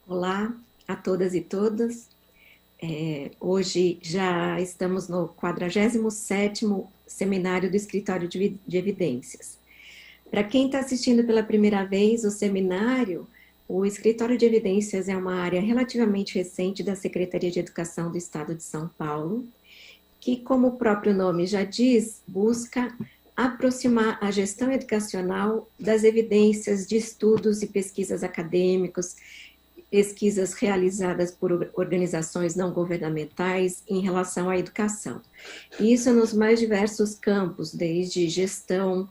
Olá a todas e todos. Hoje já estamos no 47º Seminário do Escritório de Evidências. Para quem está assistindo pela primeira vez o seminário, o Escritório de Evidências é uma área relativamente recente da Secretaria de Educação do Estado de São Paulo, que, como o próprio nome já diz, busca aproximar a gestão educacional das evidências de estudos e pesquisas acadêmicos, pesquisas realizadas por organizações não governamentais em relação à educação. Isso nos mais diversos campos, desde gestão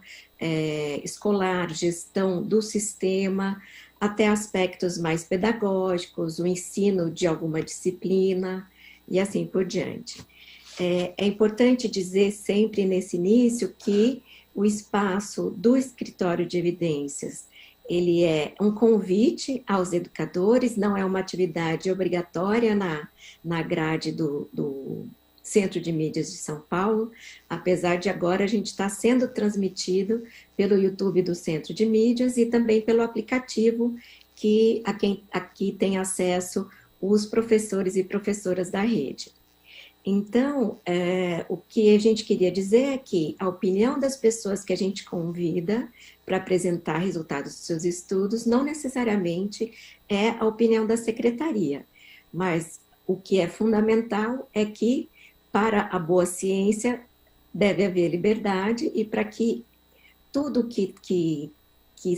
escolar, gestão do sistema, até aspectos mais pedagógicos, o ensino de alguma disciplina e assim por diante. É importante dizer sempre nesse início que o espaço do escritório de evidências ele é um convite aos educadores, não é uma atividade obrigatória na grade do Centro de Mídias de São Paulo, apesar de agora a gente estar sendo transmitido pelo YouTube do Centro de Mídias e também pelo aplicativo que a quem aqui tem acesso os professores e professoras da rede. Então, o que a gente queria dizer é que a opinião das pessoas que a gente convida para apresentar resultados dos seus estudos não necessariamente é a opinião da secretaria, mas o que é fundamental é que, para a boa ciência, deve haver liberdade e para que tudo que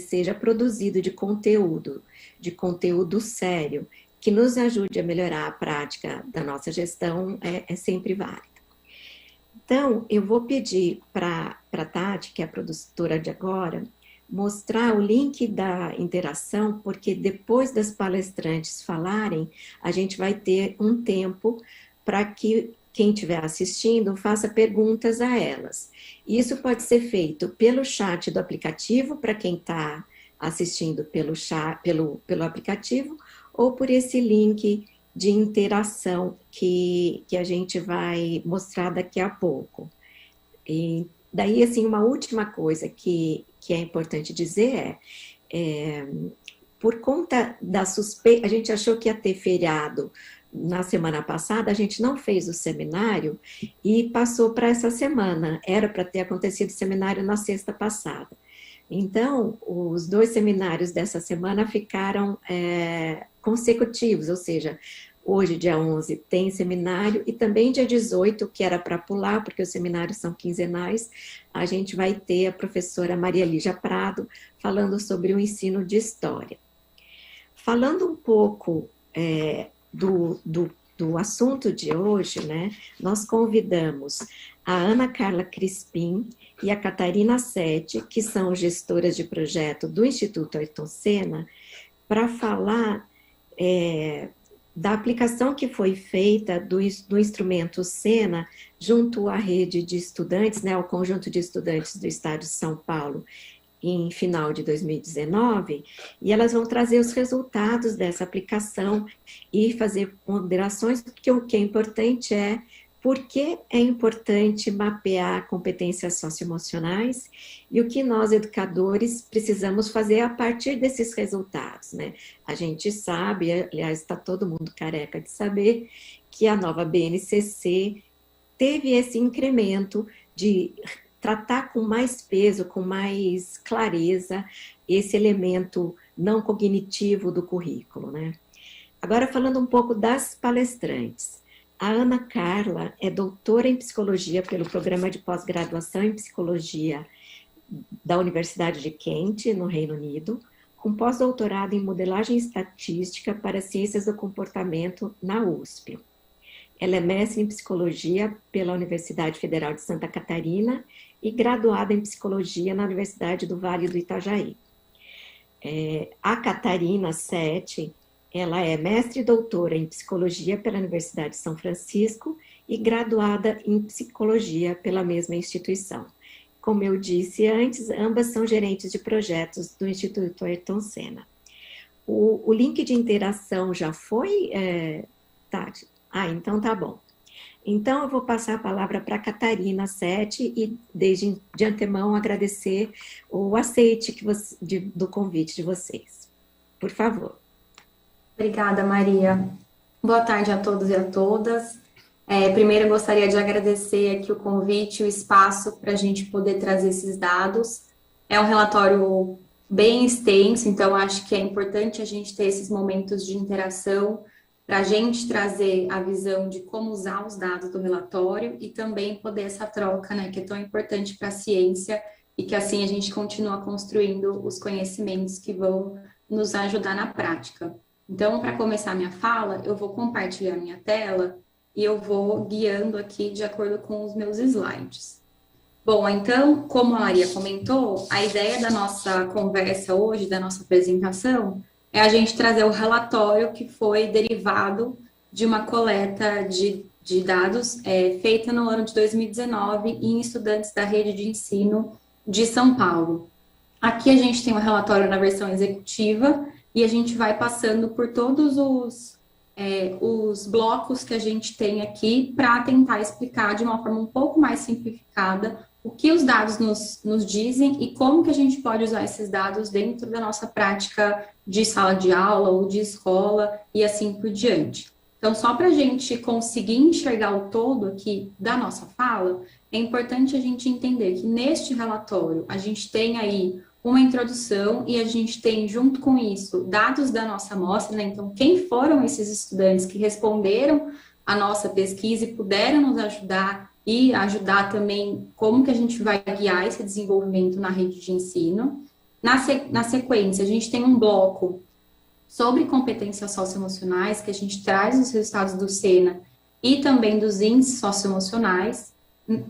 seja produzido de conteúdo sério, que nos ajude a melhorar a prática da nossa gestão é sempre válido. Então, eu vou pedir para a Tati, que é a produtora de agora, mostrar o link da interação, porque depois das palestrantes falarem, a gente vai ter um tempo para que quem estiver assistindo faça perguntas a elas. Isso pode ser feito pelo chat do aplicativo, para quem está assistindo pelo aplicativo, ou por esse link de interação que a gente vai mostrar daqui a pouco. E daí, assim, uma última coisa que é importante dizer por conta da suspeita, a gente achou que ia ter feriado na semana passada, a gente não fez o seminário e passou para essa semana, era para ter acontecido o seminário na sexta passada. Então, os 2 seminários dessa semana ficaram consecutivos, ou seja, hoje, dia 11, tem seminário, e também dia 18, que era para pular, porque os seminários são quinzenais, a gente vai ter a professora Maria Lígia Prado falando sobre o ensino de história. Falando um pouco do assunto de hoje, né, nós convidamos a Ana Carla Crispim e a Catarina Sete, que são gestoras de projeto do Instituto Ayrton Senna, para falar da aplicação que foi feita do instrumento Senna junto à rede de estudantes, né, ao conjunto de estudantes do Estado de São Paulo, em final de 2019, e elas vão trazer os resultados dessa aplicação e fazer ponderações, porque o que é importante é por que é importante mapear competências socioemocionais e o que nós, educadores, precisamos fazer a partir desses resultados, né? A gente sabe, aliás, está todo mundo careca de saber, que a nova BNCC teve esse incremento de tratar com mais peso, com mais clareza, esse elemento não cognitivo do currículo, né? Agora, falando um pouco das palestrantes. A Ana Carla é doutora em psicologia pelo programa de pós-graduação em psicologia da Universidade de Kent, no Reino Unido, com pós-doutorado em modelagem estatística para ciências do comportamento na USP. Ela é mestre em psicologia pela Universidade Federal de Santa Catarina e graduada em psicologia na Universidade do Vale do Itajaí. A Catarina Sete, ela é mestre e doutora em psicologia pela Universidade de São Francisco e graduada em psicologia pela mesma instituição. Como eu disse antes, ambas são gerentes de projetos do Instituto Ayrton Senna. O link de interação já foi, Tati? Então tá bom. Então eu vou passar a palavra para a Catarina Sete e, desde de antemão, agradecer o aceite do convite de vocês. Por favor. Obrigada, Maria. Boa tarde a todos e a todas. Primeiro, eu gostaria de agradecer aqui o convite, o espaço para a gente poder trazer esses dados. É um relatório bem extenso, então acho que é importante a gente ter esses momentos de interação para a gente trazer a visão de como usar os dados do relatório e também poder essa troca, né, que é tão importante para a ciência e que assim a gente continua construindo os conhecimentos que vão nos ajudar na prática. Então, para começar minha fala, eu vou compartilhar minha tela e eu vou guiando aqui de acordo com os meus slides. Bom, então, como a Maria comentou, a ideia da nossa conversa hoje, da nossa apresentação, é a gente trazer o relatório que foi derivado de uma coleta de dados feita no ano de 2019 em estudantes da rede de ensino de São Paulo. Aqui a gente tem um relatório na versão executiva e a gente vai passando por todos os blocos que a gente tem aqui para tentar explicar de uma forma um pouco mais simplificada o que os dados nos dizem e como que a gente pode usar esses dados dentro da nossa prática de sala de aula ou de escola e assim por diante. Então, só para a gente conseguir enxergar o todo aqui da nossa fala, é importante a gente entender que neste relatório a gente tem aí uma introdução e a gente tem, junto com isso, dados da nossa amostra, né? Então, quem foram esses estudantes que responderam à nossa pesquisa e puderam nos ajudar e ajudar também como que a gente vai guiar esse desenvolvimento na rede de ensino. Na sequência, a gente tem um bloco sobre competências socioemocionais, que a gente traz os resultados do SENA e também dos índices socioemocionais.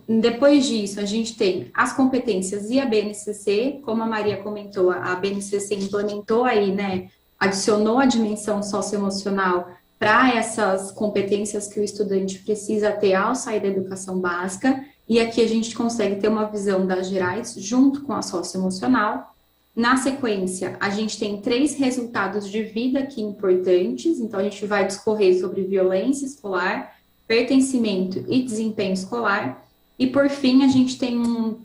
Depois disso, a gente tem as competências e a BNCC, como a Maria comentou, a BNCC implementou aí, né, adicionou a dimensão socioemocional para essas competências que o estudante precisa ter ao sair da educação básica, e aqui a gente consegue ter uma visão das gerais junto com a socioemocional. Na sequência, a gente tem 3 resultados de vida aqui importantes, então a gente vai discorrer sobre violência escolar, pertencimento e desempenho escolar, e por fim a gente tem o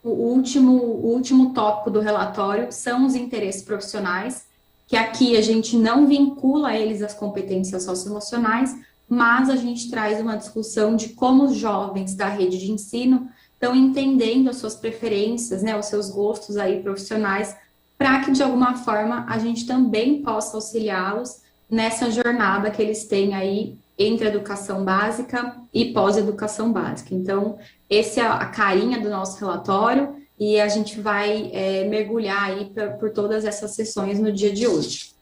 último tópico do relatório, são os interesses profissionais, que aqui a gente não vincula eles às competências socioemocionais, mas a gente traz uma discussão de como os jovens da rede de ensino estão entendendo as suas preferências, né, os seus gostos aí profissionais, para que de alguma forma a gente também possa auxiliá-los nessa jornada que eles têm aí entre educação básica e pós-educação básica. Então, essa é a carinha do nosso relatório e a gente vai mergulhar aí por todas essas sessões no dia de hoje.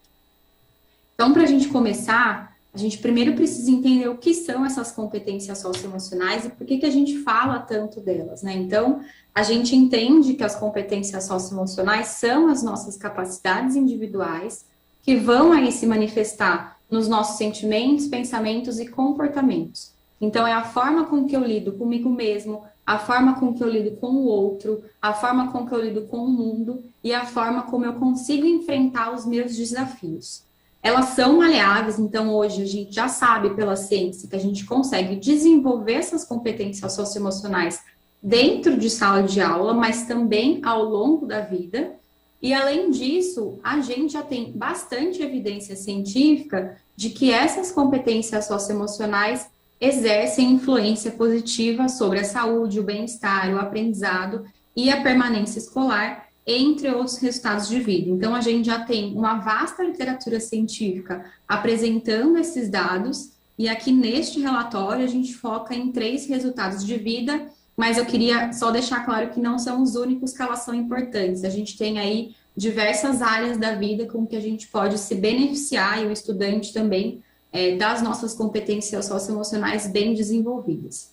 Então, para a gente começar, a gente primeiro precisa entender o que são essas competências socioemocionais e por que a gente fala tanto delas, né? Então, a gente entende que as competências socioemocionais são as nossas capacidades individuais que vão aí se manifestar nos nossos sentimentos, pensamentos e comportamentos. Então, é a forma com que eu lido comigo mesmo, a forma com que eu lido com o outro, a forma com que eu lido com o mundo e a forma como eu consigo enfrentar os meus desafios. Elas são maleáveis, então hoje a gente já sabe pela ciência que a gente consegue desenvolver essas competências socioemocionais dentro de sala de aula, mas também ao longo da vida. E além disso, a gente já tem bastante evidência científica de que essas competências socioemocionais exercem influência positiva sobre a saúde, o bem-estar, o aprendizado e a permanência escolar, entre outros resultados de vida. Então, a gente já tem uma vasta literatura científica apresentando esses dados, e aqui neste relatório a gente foca em 3 resultados de vida, mas eu queria só deixar claro que não são os únicos que elas são importantes. A gente tem aí diversas áreas da vida com que a gente pode se beneficiar, e o estudante também, das nossas competências socioemocionais bem desenvolvidas.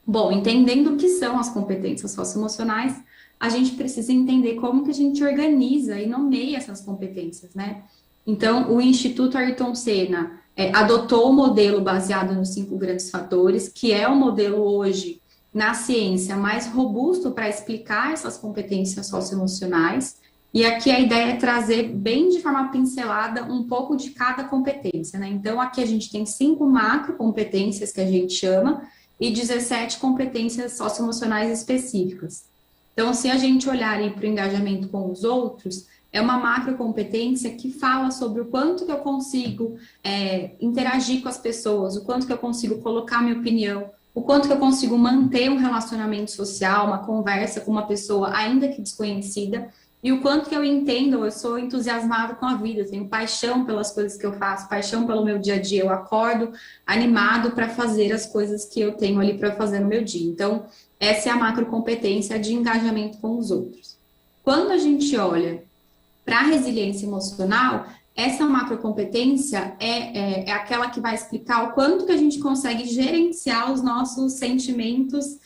Bom, entendendo o que são as competências socioemocionais, a gente precisa entender como que a gente organiza e nomeia essas competências, né? Então, o Instituto Ayrton Senna adotou o modelo baseado nos 5 grandes fatores, que é o modelo hoje na ciência mais robusto para explicar essas competências socioemocionais. E aqui a ideia é trazer bem de forma pincelada um pouco de cada competência, né? Então, aqui a gente tem 5 macro competências que a gente chama e 17 competências socioemocionais específicas. Então, se a gente olhar para o engajamento com os outros, é uma macrocompetência que fala sobre o quanto que eu consigo interagir com as pessoas, o quanto que eu consigo colocar minha opinião, o quanto que eu consigo manter um relacionamento social, uma conversa com uma pessoa, ainda que desconhecida, e o quanto que eu entendo, eu sou entusiasmado com a vida, eu tenho paixão pelas coisas que eu faço, paixão pelo meu dia a dia, eu acordo animado para fazer as coisas que eu tenho ali para fazer no meu dia. Então, essa é a macrocompetência de engajamento com os outros. Quando a gente olha para a resiliência emocional, essa macrocompetência é aquela que vai explicar o quanto que a gente consegue gerenciar os nossos sentimentos,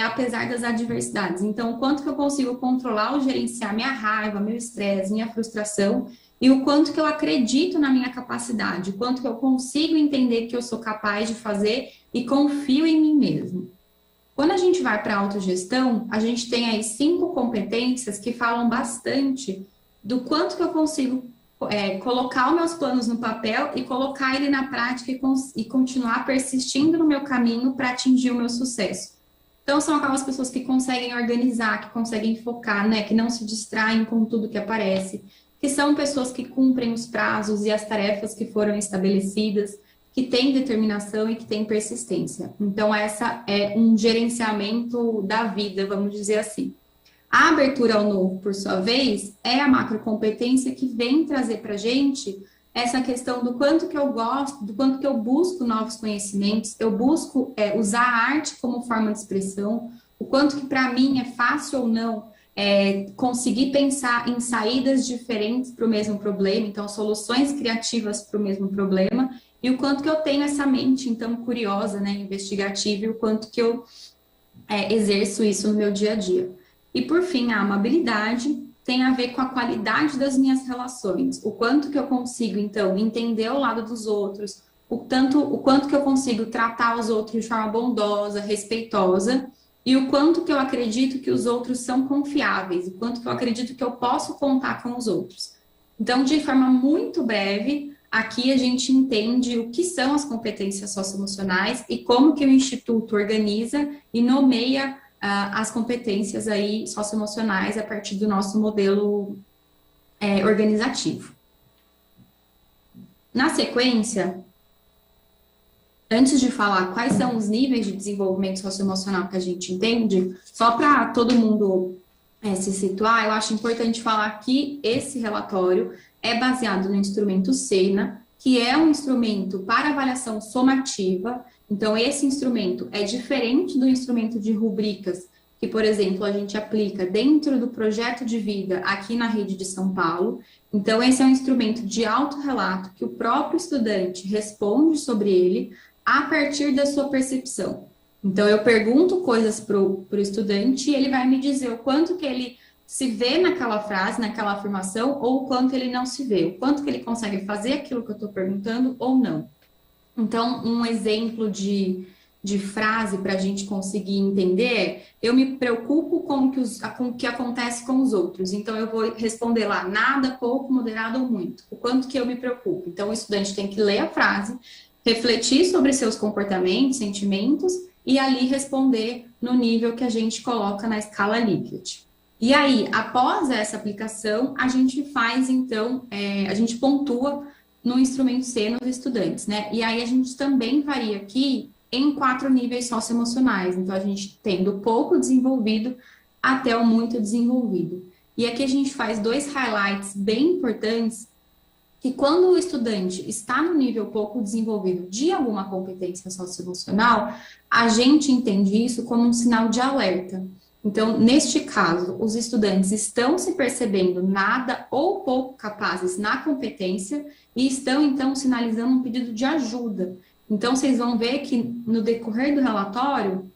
apesar das adversidades. Então, o quanto que eu consigo controlar ou gerenciar minha raiva, meu estresse, minha frustração, e o quanto que eu acredito na minha capacidade, o quanto que eu consigo entender que eu sou capaz de fazer e confio em mim mesmo. Quando a gente vai para a autogestão, a gente tem aí 5 competências que falam bastante do quanto que eu consigo colocar os meus planos no papel e colocar ele na prática e continuar persistindo no meu caminho para atingir o meu sucesso. Então, são aquelas pessoas que conseguem organizar, que conseguem focar, né, que não se distraem com tudo que aparece, que são pessoas que cumprem os prazos e as tarefas que foram estabelecidas, que têm determinação e que têm persistência. Então, essa é um gerenciamento da vida, vamos dizer assim. A abertura ao novo, por sua vez, é a macrocompetência que vem trazer para a gente essa questão do quanto que eu gosto, do quanto que eu busco novos conhecimentos, eu busco usar a arte como forma de expressão, o quanto que para mim é fácil ou não conseguir pensar em saídas diferentes para o mesmo problema, então soluções criativas para o mesmo problema, e o quanto que eu tenho essa mente, então, curiosa, né, investigativa, e o quanto que eu exerço isso no meu dia a dia. E, por fim, a amabilidade tem a ver com a qualidade das minhas relações, o quanto que eu consigo, então, entender o lado dos outros, o quanto que eu consigo tratar os outros de forma bondosa, respeitosa, e o quanto que eu acredito que os outros são confiáveis, o quanto que eu acredito que eu posso contar com os outros. Então, de forma muito breve, aqui a gente entende o que são as competências socioemocionais e como que o Instituto organiza e nomeia as competências aí socioemocionais a partir do nosso modelo organizativo. Na sequência, antes de falar quais são os níveis de desenvolvimento socioemocional que a gente entende, só para todo mundo se situar, eu acho importante falar que esse relatório é baseado no instrumento SENA, que é um instrumento para avaliação somativa. Então, esse instrumento é diferente do instrumento de rubricas, que, por exemplo, a gente aplica dentro do projeto de vida aqui na rede de São Paulo. Então, esse é um instrumento de autorrelato que o próprio estudante responde sobre ele a partir da sua percepção. Então, eu pergunto coisas para o estudante e ele vai me dizer o quanto que ele se vê naquela frase, naquela afirmação, ou o quanto ele não se vê, o quanto que ele consegue fazer aquilo que eu estou perguntando ou não. Então, um exemplo de frase para a gente conseguir entender é: eu me preocupo com o que acontece com os outros. Então, eu vou responder lá: nada, pouco, moderado ou muito. O quanto que eu me preocupo. Então, o estudante tem que ler a frase, refletir sobre seus comportamentos, sentimentos, e ali responder no nível que a gente coloca na escala Likert. E aí, após essa aplicação, a gente faz, então, a gente pontua no instrumento C nos estudantes, né? E aí a gente também varia aqui em 4 níveis socioemocionais. Então, a gente tem do pouco desenvolvido até o muito desenvolvido. E aqui a gente faz 2 highlights bem importantes, que quando o estudante está no nível pouco desenvolvido de alguma competência socioemocional, a gente entende isso como um sinal de alerta. Então, neste caso, os estudantes estão se percebendo nada ou pouco capazes na competência e estão, então, sinalizando um pedido de ajuda. Então, vocês vão ver que no decorrer do relatório,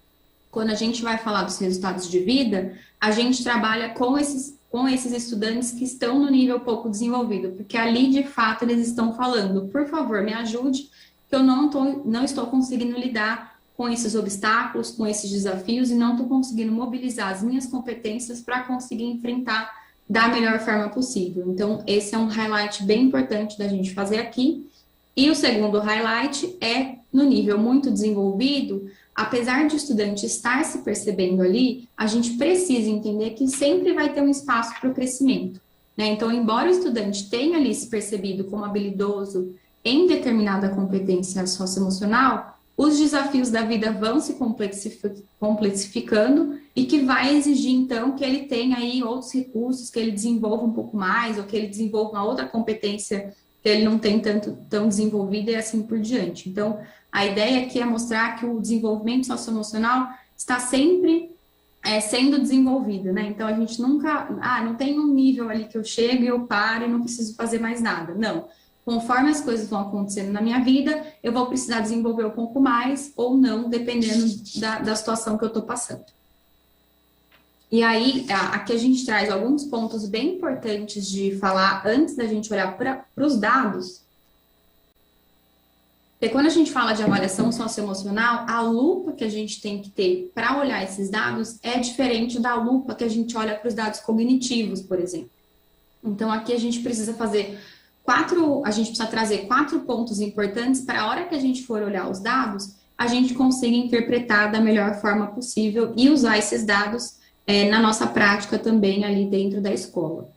quando a gente vai falar dos resultados de vida, a gente trabalha com esses estudantes que estão no nível pouco desenvolvido, porque ali, de fato, eles estão falando: por favor, me ajude, que eu não estou conseguindo lidar com esses obstáculos, com esses desafios, e não estou conseguindo mobilizar as minhas competências para conseguir enfrentar da melhor forma possível. Então, esse é um highlight bem importante da gente fazer aqui. E o segundo highlight é no nível muito desenvolvido. Apesar de o estudante estar se percebendo ali, a gente precisa entender que sempre vai ter um espaço para o crescimento. né? Então, embora o estudante tenha ali se percebido como habilidoso em determinada competência socioemocional, os desafios da vida vão se complexificando e que vai exigir, então, que ele tenha aí outros recursos, que ele desenvolva um pouco mais, ou que ele desenvolva uma outra competência que ele não tem tão desenvolvida e assim por diante. Então, a ideia aqui é mostrar que o desenvolvimento socioemocional está sempre sendo desenvolvido, né? Então, a gente nunca, não tem um nível ali que eu chego e eu paro e não preciso fazer mais nada. Não. Conforme as coisas vão acontecendo na minha vida, eu vou precisar desenvolver um pouco mais ou não, dependendo da situação que eu estou passando. E aí, aqui a gente traz alguns pontos bem importantes de falar antes da gente olhar para os dados. Porque quando a gente fala de avaliação socioemocional, a lupa que a gente tem que ter para olhar esses dados é diferente da lupa que a gente olha para os dados cognitivos, por exemplo. Então, aqui a gente precisa trazer 4 pontos importantes para a hora que a gente for olhar os dados, a gente consiga interpretar da melhor forma possível e usar esses dados na nossa prática também ali dentro da escola.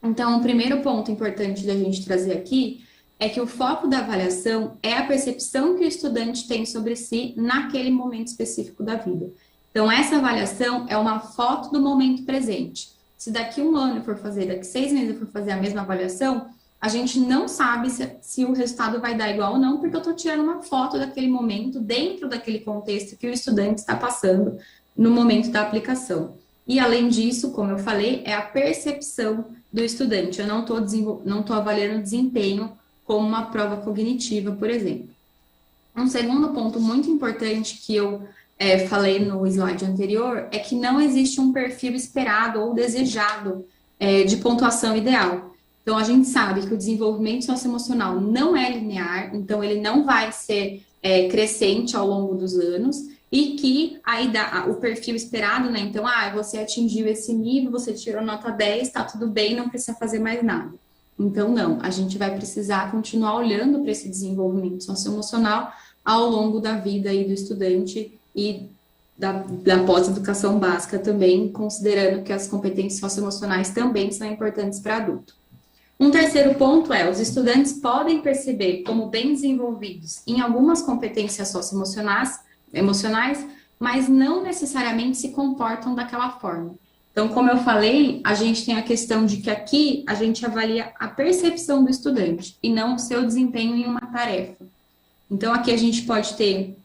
Então, o primeiro ponto importante da gente trazer aqui é que o foco da avaliação é a percepção que o estudante tem sobre si naquele momento específico da vida. Então, essa avaliação é uma foto do momento presente. Se daqui 1 ano eu for fazer, daqui 6 meses eu for fazer a mesma avaliação, a gente não sabe se o resultado vai dar igual ou não, porque eu estou tirando uma foto daquele momento, dentro daquele contexto que o estudante está passando no momento da aplicação. E, além disso, como eu falei, é a percepção do estudante. Eu não estou avaliando o desempenho como uma prova cognitiva, por exemplo. Um segundo ponto muito importante que eu falei no slide anterior é que não existe um perfil esperado ou desejado de pontuação ideal. Então, a gente sabe que o desenvolvimento socioemocional não é linear, então ele não vai ser crescente ao longo dos anos, e que aí o perfil esperado, né? Então, você atingiu esse nível, você tirou nota 10, tá tudo bem, não precisa fazer mais nada. Então, não, a gente vai precisar continuar olhando para esse desenvolvimento socioemocional ao longo da vida aí do estudante e da pós-educação básica também, considerando que as competências socioemocionais também são importantes para adulto. Um terceiro ponto os estudantes podem perceber como bem desenvolvidos em algumas competências socioemocionais, mas não necessariamente se comportam daquela forma. Então, como eu falei, a gente tem a questão de que aqui a gente avalia a percepção do estudante e não o seu desempenho em uma tarefa. Então, aqui a gente pode ter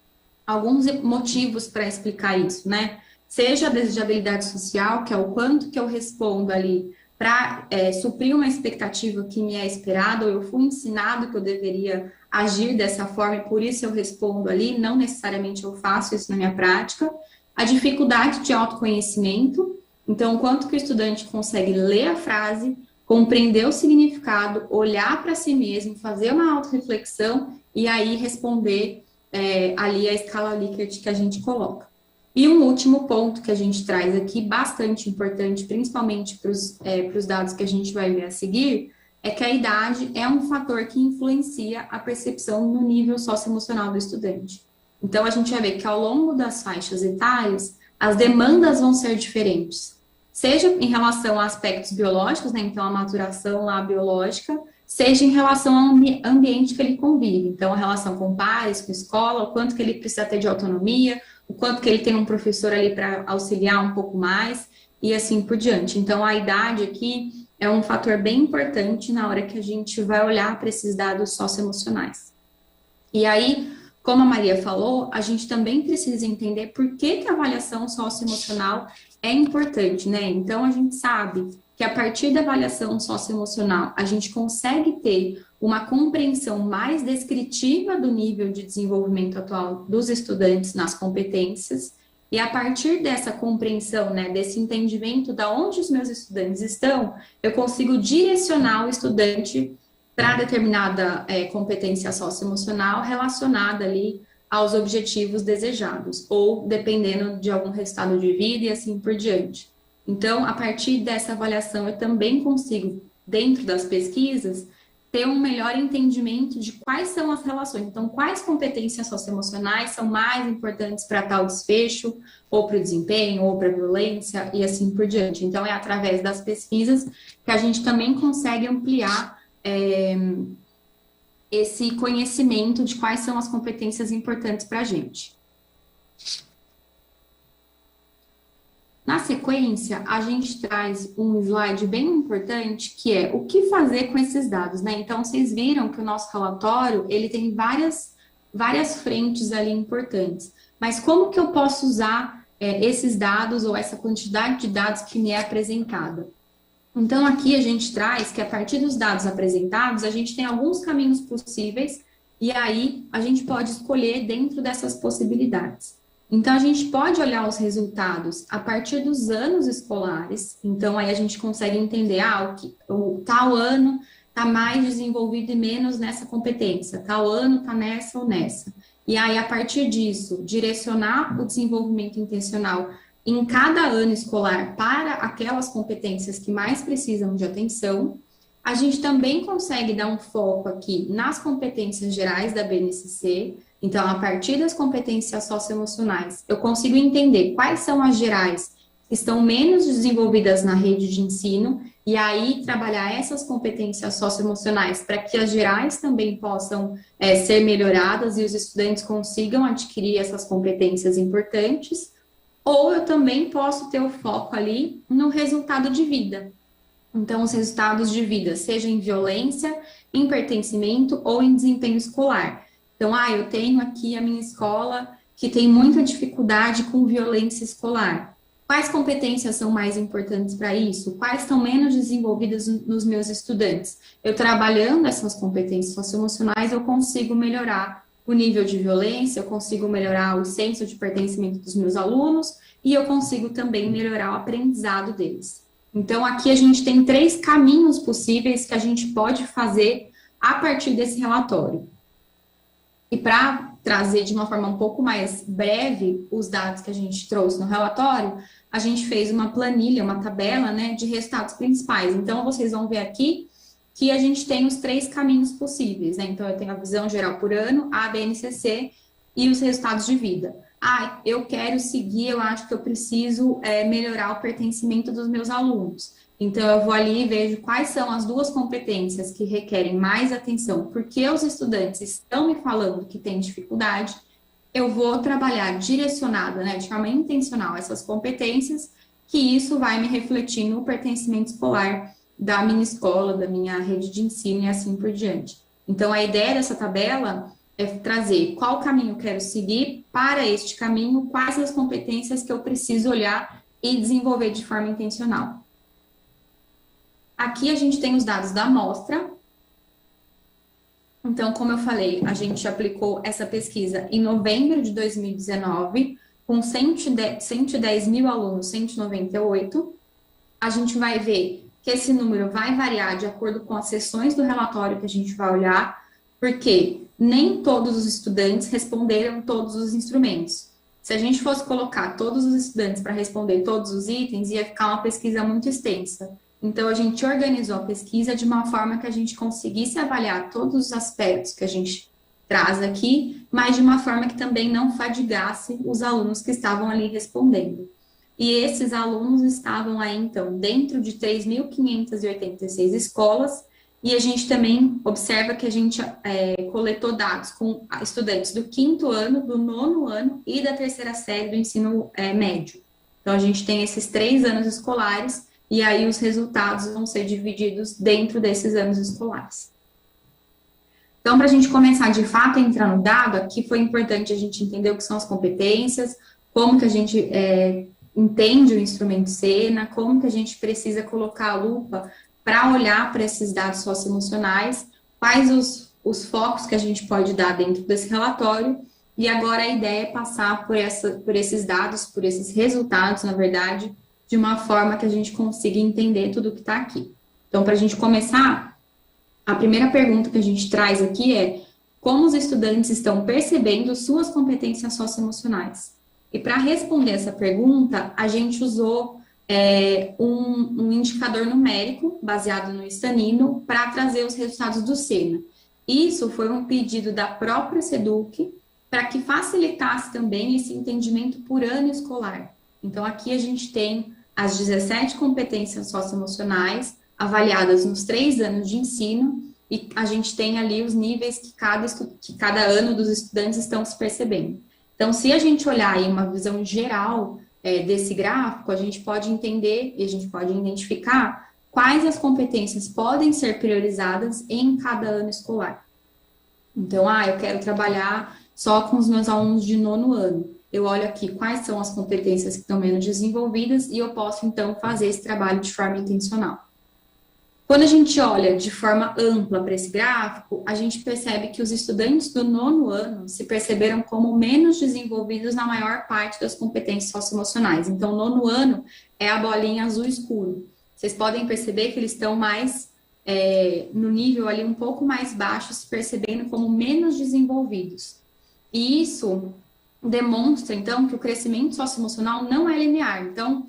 alguns motivos para explicar isso, né? Seja a desejabilidade social, que é o quanto que eu respondo ali para suprir uma expectativa que me é esperada, ou eu fui ensinado que eu deveria agir dessa forma e por isso eu respondo ali, não necessariamente eu faço isso na minha prática. A dificuldade de autoconhecimento, então, quanto que o estudante consegue ler a frase, compreender o significado, olhar para si mesmo, fazer uma autorreflexão e aí responder ali a escala Likert que a gente coloca. E um último ponto que a gente traz aqui, bastante importante, principalmente para os dados que a gente vai ver a seguir, é que a idade é um fator que influencia a percepção no nível socioemocional do estudante. Então, a gente vai ver que ao longo das faixas etárias, as demandas vão ser diferentes, seja em relação a aspectos biológicos, né, então a maturação lá biológica, seja em relação ao ambiente que ele convive, então a relação com pares, com escola, o quanto que ele precisa ter de autonomia, o quanto que ele tem um professor ali para auxiliar um pouco mais, e assim por diante. Então, a idade aqui é um fator bem importante na hora que a gente vai olhar para esses dados socioemocionais. E aí, como a Maria falou, a gente também precisa entender por que a avaliação socioemocional é importante, né? Então, a gente sabe que a partir da avaliação socioemocional, a gente consegue ter uma compreensão mais descritiva do nível de desenvolvimento atual dos estudantes nas competências, e a partir dessa compreensão, né, desse entendimento de onde os meus estudantes estão, eu consigo direcionar o estudante para determinada competência socioemocional relacionada ali aos objetivos desejados, ou dependendo de algum resultado de vida e assim por diante. Então, a partir dessa avaliação, eu também consigo, dentro das pesquisas, ter um melhor entendimento de quais são as relações. Então, quais competências socioemocionais são mais importantes para tal desfecho, ou para o desempenho, ou para a violência, e assim por diante. Então, é através das pesquisas que a gente também consegue ampliar esse conhecimento de quais são as competências importantes para a gente. Na sequência, a gente traz um slide bem importante, que é o que fazer com esses dados, né? Então, vocês viram que o nosso relatório, ele tem várias frentes ali importantes. Mas como que eu posso usar esses dados ou essa quantidade de dados que me é apresentada? Então, aqui a gente traz que a partir dos dados apresentados, a gente tem alguns caminhos possíveis e aí a gente pode escolher dentro dessas possibilidades. Então, a gente pode olhar os resultados a partir dos anos escolares. Então, aí a gente consegue entender, o tal ano está mais desenvolvido e menos nessa competência, tal ano está nessa ou nessa. E aí, a partir disso, direcionar o desenvolvimento intencional em cada ano escolar para aquelas competências que mais precisam de atenção. A gente também consegue dar um foco aqui nas competências gerais da BNCC. Então, a partir das competências socioemocionais, eu consigo entender quais são as gerais que estão menos desenvolvidas na rede de ensino, e aí trabalhar essas competências socioemocionais para que as gerais também possam ser melhoradas e os estudantes consigam adquirir essas competências importantes. Ou eu também posso ter o foco ali no resultado de vida. Então, os resultados de vida, seja em violência, em pertencimento ou em desempenho escolar. Então, eu tenho aqui a minha escola que tem muita dificuldade com violência escolar. Quais competências são mais importantes para isso? Quais estão menos desenvolvidas nos meus estudantes? Eu trabalhando essas competências socioemocionais, eu consigo melhorar o nível de violência, eu consigo melhorar o senso de pertencimento dos meus alunos e eu consigo também melhorar o aprendizado deles. Então, aqui a gente tem 3 caminhos possíveis que a gente pode fazer a partir desse relatório. E para trazer de uma forma um pouco mais breve os dados que a gente trouxe no relatório, a gente fez uma planilha, uma tabela, né, de resultados principais. Então, vocês vão ver aqui que a gente tem os 3 caminhos possíveis, né? Então, eu tenho a visão geral por ano, a BNCC e os resultados de vida. Eu quero seguir, eu acho que eu preciso melhorar o pertencimento dos meus alunos. Então, eu vou ali e vejo quais são as 2 competências que requerem mais atenção, porque os estudantes estão me falando que têm dificuldade, eu vou trabalhar direcionada, né, de forma intencional, essas competências, que isso vai me refletir no pertencimento escolar da minha escola, da minha rede de ensino e assim por diante. Então, a ideia dessa tabela é trazer qual caminho eu quero seguir para este caminho, quais as competências que eu preciso olhar e desenvolver de forma intencional. Aqui a gente tem os dados da amostra. Então, como eu falei, a gente aplicou essa pesquisa em novembro de 2019, com 110 mil alunos, 198. A gente vai ver que esse número vai variar de acordo com as seções do relatório que a gente vai olhar, porque nem todos os estudantes responderam todos os instrumentos. Se a gente fosse colocar todos os estudantes para responder todos os itens, ia ficar uma pesquisa muito extensa. Então, a gente organizou a pesquisa de uma forma que a gente conseguisse avaliar todos os aspectos que a gente traz aqui, mas de uma forma que também não fadigasse os alunos que estavam ali respondendo. E esses alunos estavam aí, então, dentro de 3.586 escolas, e a gente também observa que a gente coletou dados com estudantes do 5º ano, do 9º ano e da 3ª série do ensino médio. Então, a gente tem esses 3 anos escolares, e aí os resultados vão ser divididos dentro desses anos escolares. Então, para a gente começar de fato a entrar no dado, aqui foi importante a gente entender o que são as competências, como que a gente entende o instrumento SENA, como que a gente precisa colocar a lupa para olhar para esses dados socioemocionais, quais os focos que a gente pode dar dentro desse relatório, e agora a ideia é passar por esses dados, por esses resultados, na verdade, de uma forma que a gente consiga entender tudo o que está aqui. Então, para a gente começar, a primeira pergunta que a gente traz aqui é como os estudantes estão percebendo suas competências socioemocionais. E para responder essa pergunta, a gente usou um indicador numérico baseado no estanino para trazer os resultados do SENA. Isso foi um pedido da própria SEDUC para que facilitasse também esse entendimento por ano escolar. Então, aqui a gente tem as 17 competências socioemocionais avaliadas nos 3 anos de ensino e a gente tem ali os níveis que cada ano dos estudantes estão se percebendo. Então, se a gente olhar aí uma visão geral desse gráfico, a gente pode entender e a gente pode identificar quais as competências podem ser priorizadas em cada ano escolar. Então, eu quero trabalhar só com os meus alunos de 9º ano. Eu olho aqui quais são as competências que estão menos desenvolvidas e eu posso, então, fazer esse trabalho de forma intencional. Quando a gente olha de forma ampla para esse gráfico, a gente percebe que os estudantes do 9º ano se perceberam como menos desenvolvidos na maior parte das competências socioemocionais. Então, 9º ano é a bolinha azul escuro. Vocês podem perceber que eles estão mais no nível ali um pouco mais baixo, se percebendo como menos desenvolvidos. E isso demonstra, então, que o crescimento socioemocional não é linear. Então,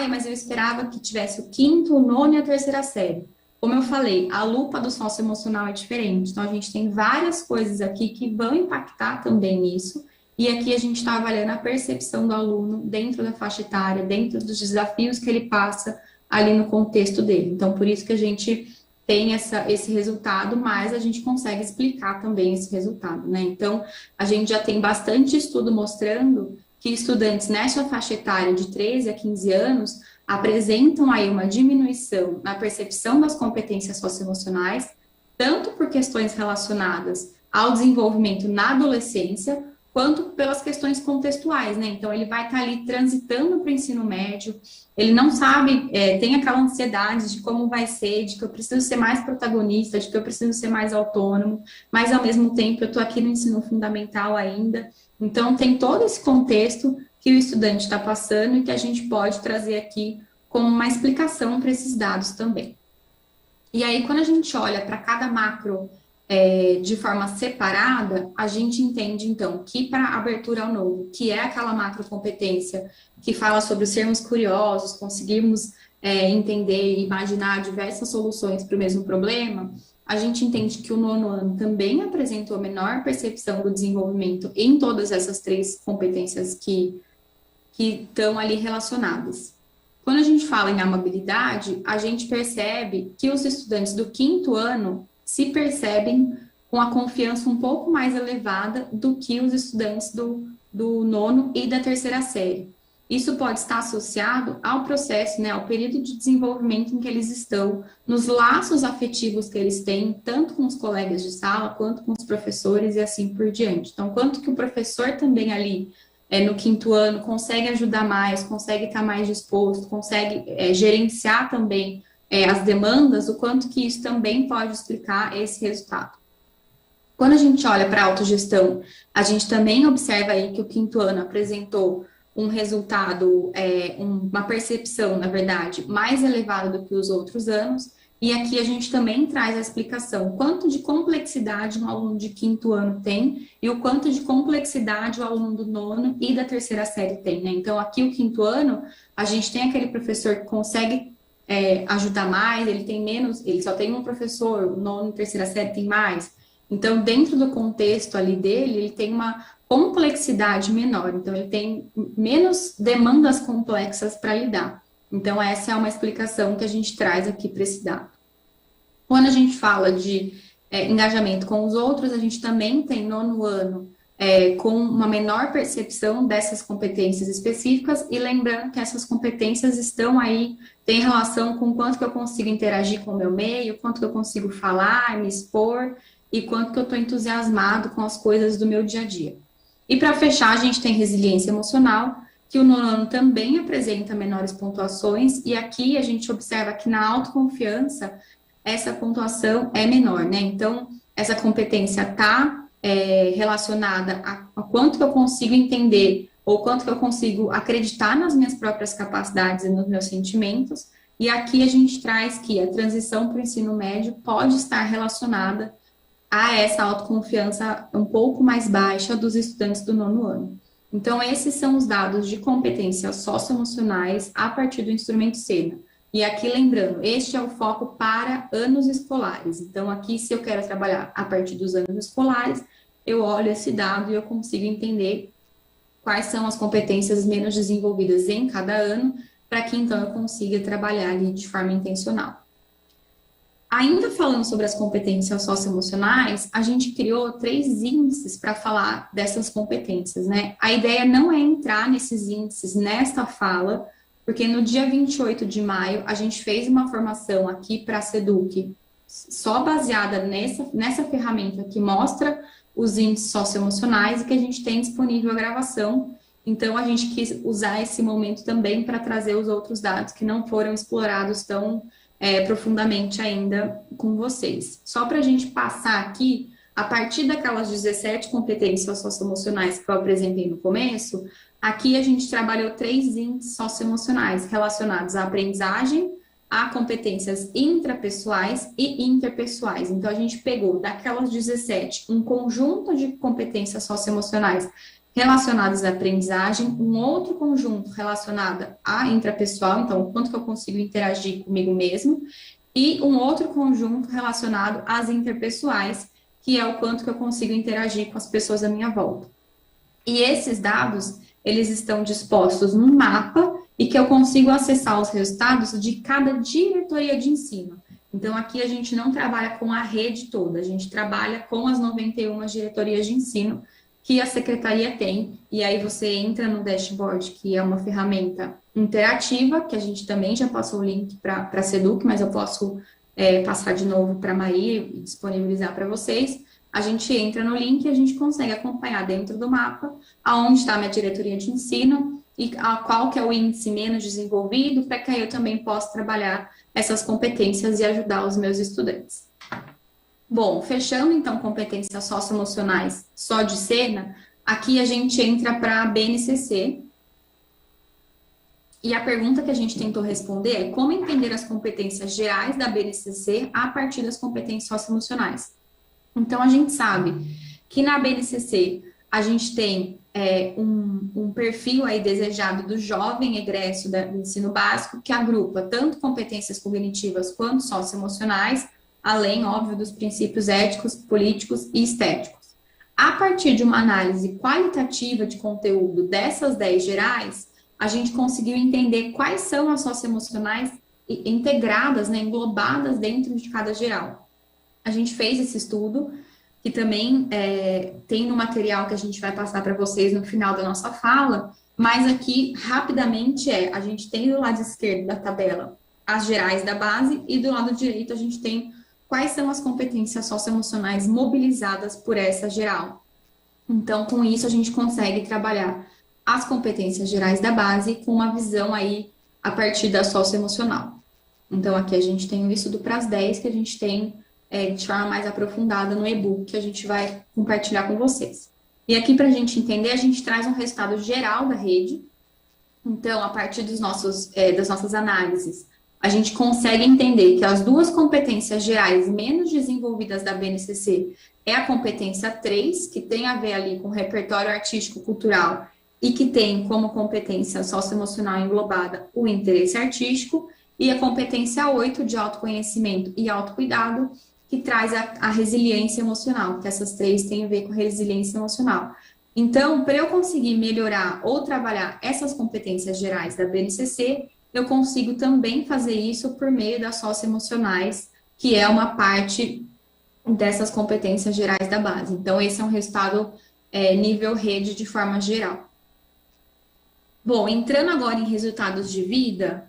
mas eu esperava que tivesse o 5º, o 9º e a 3ª série. Como eu falei, a lupa do socioemocional é diferente. Então, a gente tem várias coisas aqui que vão impactar também nisso. E aqui a gente está avaliando a percepção do aluno dentro da faixa etária, dentro dos desafios que ele passa ali no contexto dele. Então, por isso que a gente tem esse resultado, mas a gente consegue explicar também esse resultado, né? Então, a gente já tem bastante estudo mostrando que estudantes nessa faixa etária de 13 a 15 anos apresentam aí uma diminuição na percepção das competências socioemocionais, tanto por questões relacionadas ao desenvolvimento na adolescência, quanto pelas questões contextuais, né? Então, ele vai estar ali transitando para o ensino médio, ele não sabe, tem aquela ansiedade de como vai ser, de que eu preciso ser mais protagonista, de que eu preciso ser mais autônomo, mas, ao mesmo tempo, eu estou aqui no ensino fundamental ainda. Então, tem todo esse contexto que o estudante está passando e que a gente pode trazer aqui como uma explicação para esses dados também. E aí, quando a gente olha para cada macro de forma separada, a gente entende, então, que para abertura ao novo, que é aquela macro competência que fala sobre sermos curiosos, conseguirmos entender e imaginar diversas soluções para o mesmo problema, a gente entende que o 9º ano também apresentou menor percepção do desenvolvimento em todas essas 3 competências que estão ali relacionadas. Quando a gente fala em amabilidade, a gente percebe que os estudantes do 5º ano se percebem com a confiança um pouco mais elevada do que os estudantes do 9º e da 3ª série. Isso pode estar associado ao processo, né, ao período de desenvolvimento em que eles estão, nos laços afetivos que eles têm, tanto com os colegas de sala, quanto com os professores e assim por diante. Então, quanto que o professor também ali, no 5º ano, consegue ajudar mais, consegue estar mais disposto, consegue gerenciar também as demandas, o quanto que isso também pode explicar esse resultado. Quando a gente olha para a autogestão, a gente também observa aí que o 5º ano apresentou um resultado, uma percepção, na verdade, mais elevada do que os outros anos, e aqui a gente também traz a explicação quanto de complexidade um aluno de 5º ano tem e o quanto de complexidade o aluno do 9º e da 3ª série tem, né? Então, aqui o 5º ano, a gente tem aquele professor que consegue ajudar mais, ele tem menos, ele só tem um professor, o 9º e 3ª série tem mais. Então, dentro do contexto ali dele, ele tem uma complexidade menor, então ele tem menos demandas complexas para lidar. Então, essa é uma explicação que a gente traz aqui para esse dado. Quando a gente fala de engajamento com os outros, a gente também tem 9º ano com uma menor percepção dessas competências específicas, e lembrando que essas competências estão aí, tem relação com quanto que eu consigo interagir com o meu meio, quanto que eu consigo falar, me expor, e quanto que eu estou entusiasmado com as coisas do meu dia a dia. E para fechar, a gente tem resiliência emocional, que o 9º ano também apresenta menores pontuações, e aqui a gente observa que na autoconfiança, essa pontuação é menor, né? Então, essa competência está relacionada a quanto que eu consigo entender, ou quanto que eu consigo acreditar nas minhas próprias capacidades e nos meus sentimentos, e aqui a gente traz que a transição para o ensino médio pode estar relacionada a essa autoconfiança um pouco mais baixa dos estudantes do 9º ano. Então, esses são os dados de competências socioemocionais a partir do instrumento SENA. E aqui, lembrando, este é o foco para anos escolares. Então, aqui, se eu quero trabalhar a partir dos anos escolares, eu olho esse dado e eu consigo entender quais são as competências menos desenvolvidas em cada ano, para que, então, eu consiga trabalhar ali de forma intencional. Ainda falando sobre as competências socioemocionais, a gente criou 3 índices para falar dessas competências, né? A ideia não é entrar nesses índices nesta fala, porque no dia 28 de maio a gente fez uma formação aqui para a SEDUC, só baseada nessa ferramenta que mostra os índices socioemocionais e que a gente tem disponível a gravação. Então, a gente quis usar esse momento também para trazer os outros dados que não foram explorados tão profundamente ainda com vocês. Só para a gente passar aqui, a partir daquelas 17 competências socioemocionais que eu apresentei no começo, aqui a gente trabalhou 3 índices socioemocionais relacionados à aprendizagem, a competências intrapessoais e interpessoais. Então, a gente pegou daquelas 17 um conjunto de competências socioemocionais relacionadas à aprendizagem, um outro conjunto relacionado à intrapessoal, então, o quanto que eu consigo interagir comigo mesmo, e um outro conjunto relacionado às interpessoais, que é o quanto que eu consigo interagir com as pessoas à minha volta. E esses dados, eles estão dispostos num mapa e que eu consigo acessar os resultados de cada diretoria de ensino. Então, aqui a gente não trabalha com a rede toda, a gente trabalha com as 91 diretorias de ensino que a secretaria tem, e aí você entra no dashboard, que é uma ferramenta interativa, que a gente também já passou o link para a SEDUC, mas eu posso passar de novo para a Maria e disponibilizar para vocês. A gente entra no link e a gente consegue acompanhar dentro do mapa aonde está a minha diretoria de ensino e qual que é o índice menos desenvolvido, para que aí eu também possa trabalhar essas competências e ajudar os meus estudantes. Bom, fechando então competências socioemocionais só de SENA, aqui a gente entra para a BNCC. E a pergunta que a gente tentou responder é como entender as competências gerais da BNCC a partir das competências socioemocionais. Então, a gente sabe que na BNCC a gente tem um perfil aí desejado do jovem egresso do ensino básico, que agrupa tanto competências cognitivas quanto socioemocionais, além, óbvio, dos princípios éticos, políticos e estéticos. A partir de uma análise qualitativa de conteúdo dessas 10 gerais, a gente conseguiu entender quais são as socioemocionais integradas, né, englobadas dentro de cada geral. A gente fez esse estudo, que também tem no material que a gente vai passar para vocês no final da nossa fala, mas aqui, rapidamente, a gente tem do lado esquerdo da tabela as gerais da base e do lado direito a gente tem quais são as competências socioemocionais mobilizadas por essa geral. Então, com isso, a gente consegue trabalhar as competências gerais da base com uma visão aí a partir da socioemocional. Então, aqui a gente tem o estudo para as 10 que a gente tem de forma mais aprofundada no e-book que a gente vai compartilhar com vocês. E aqui, para a gente entender, a gente traz um resultado geral da rede. Então, a partir das nossas análises, a gente consegue entender que as 2 competências gerais menos desenvolvidas da BNCC é a competência 3, que tem a ver ali com repertório artístico-cultural e que tem como competência socioemocional englobada o interesse artístico, e a competência 8 de autoconhecimento e autocuidado, que traz a resiliência emocional, que essas 3 têm a ver com resiliência emocional. Então, para eu conseguir melhorar ou trabalhar essas competências gerais da BNCC, eu consigo também fazer isso por meio das socioemocionais, que é uma parte dessas competências gerais da base. Então, esse é um resultado nível rede de forma geral. Bom, entrando agora em resultados de vida,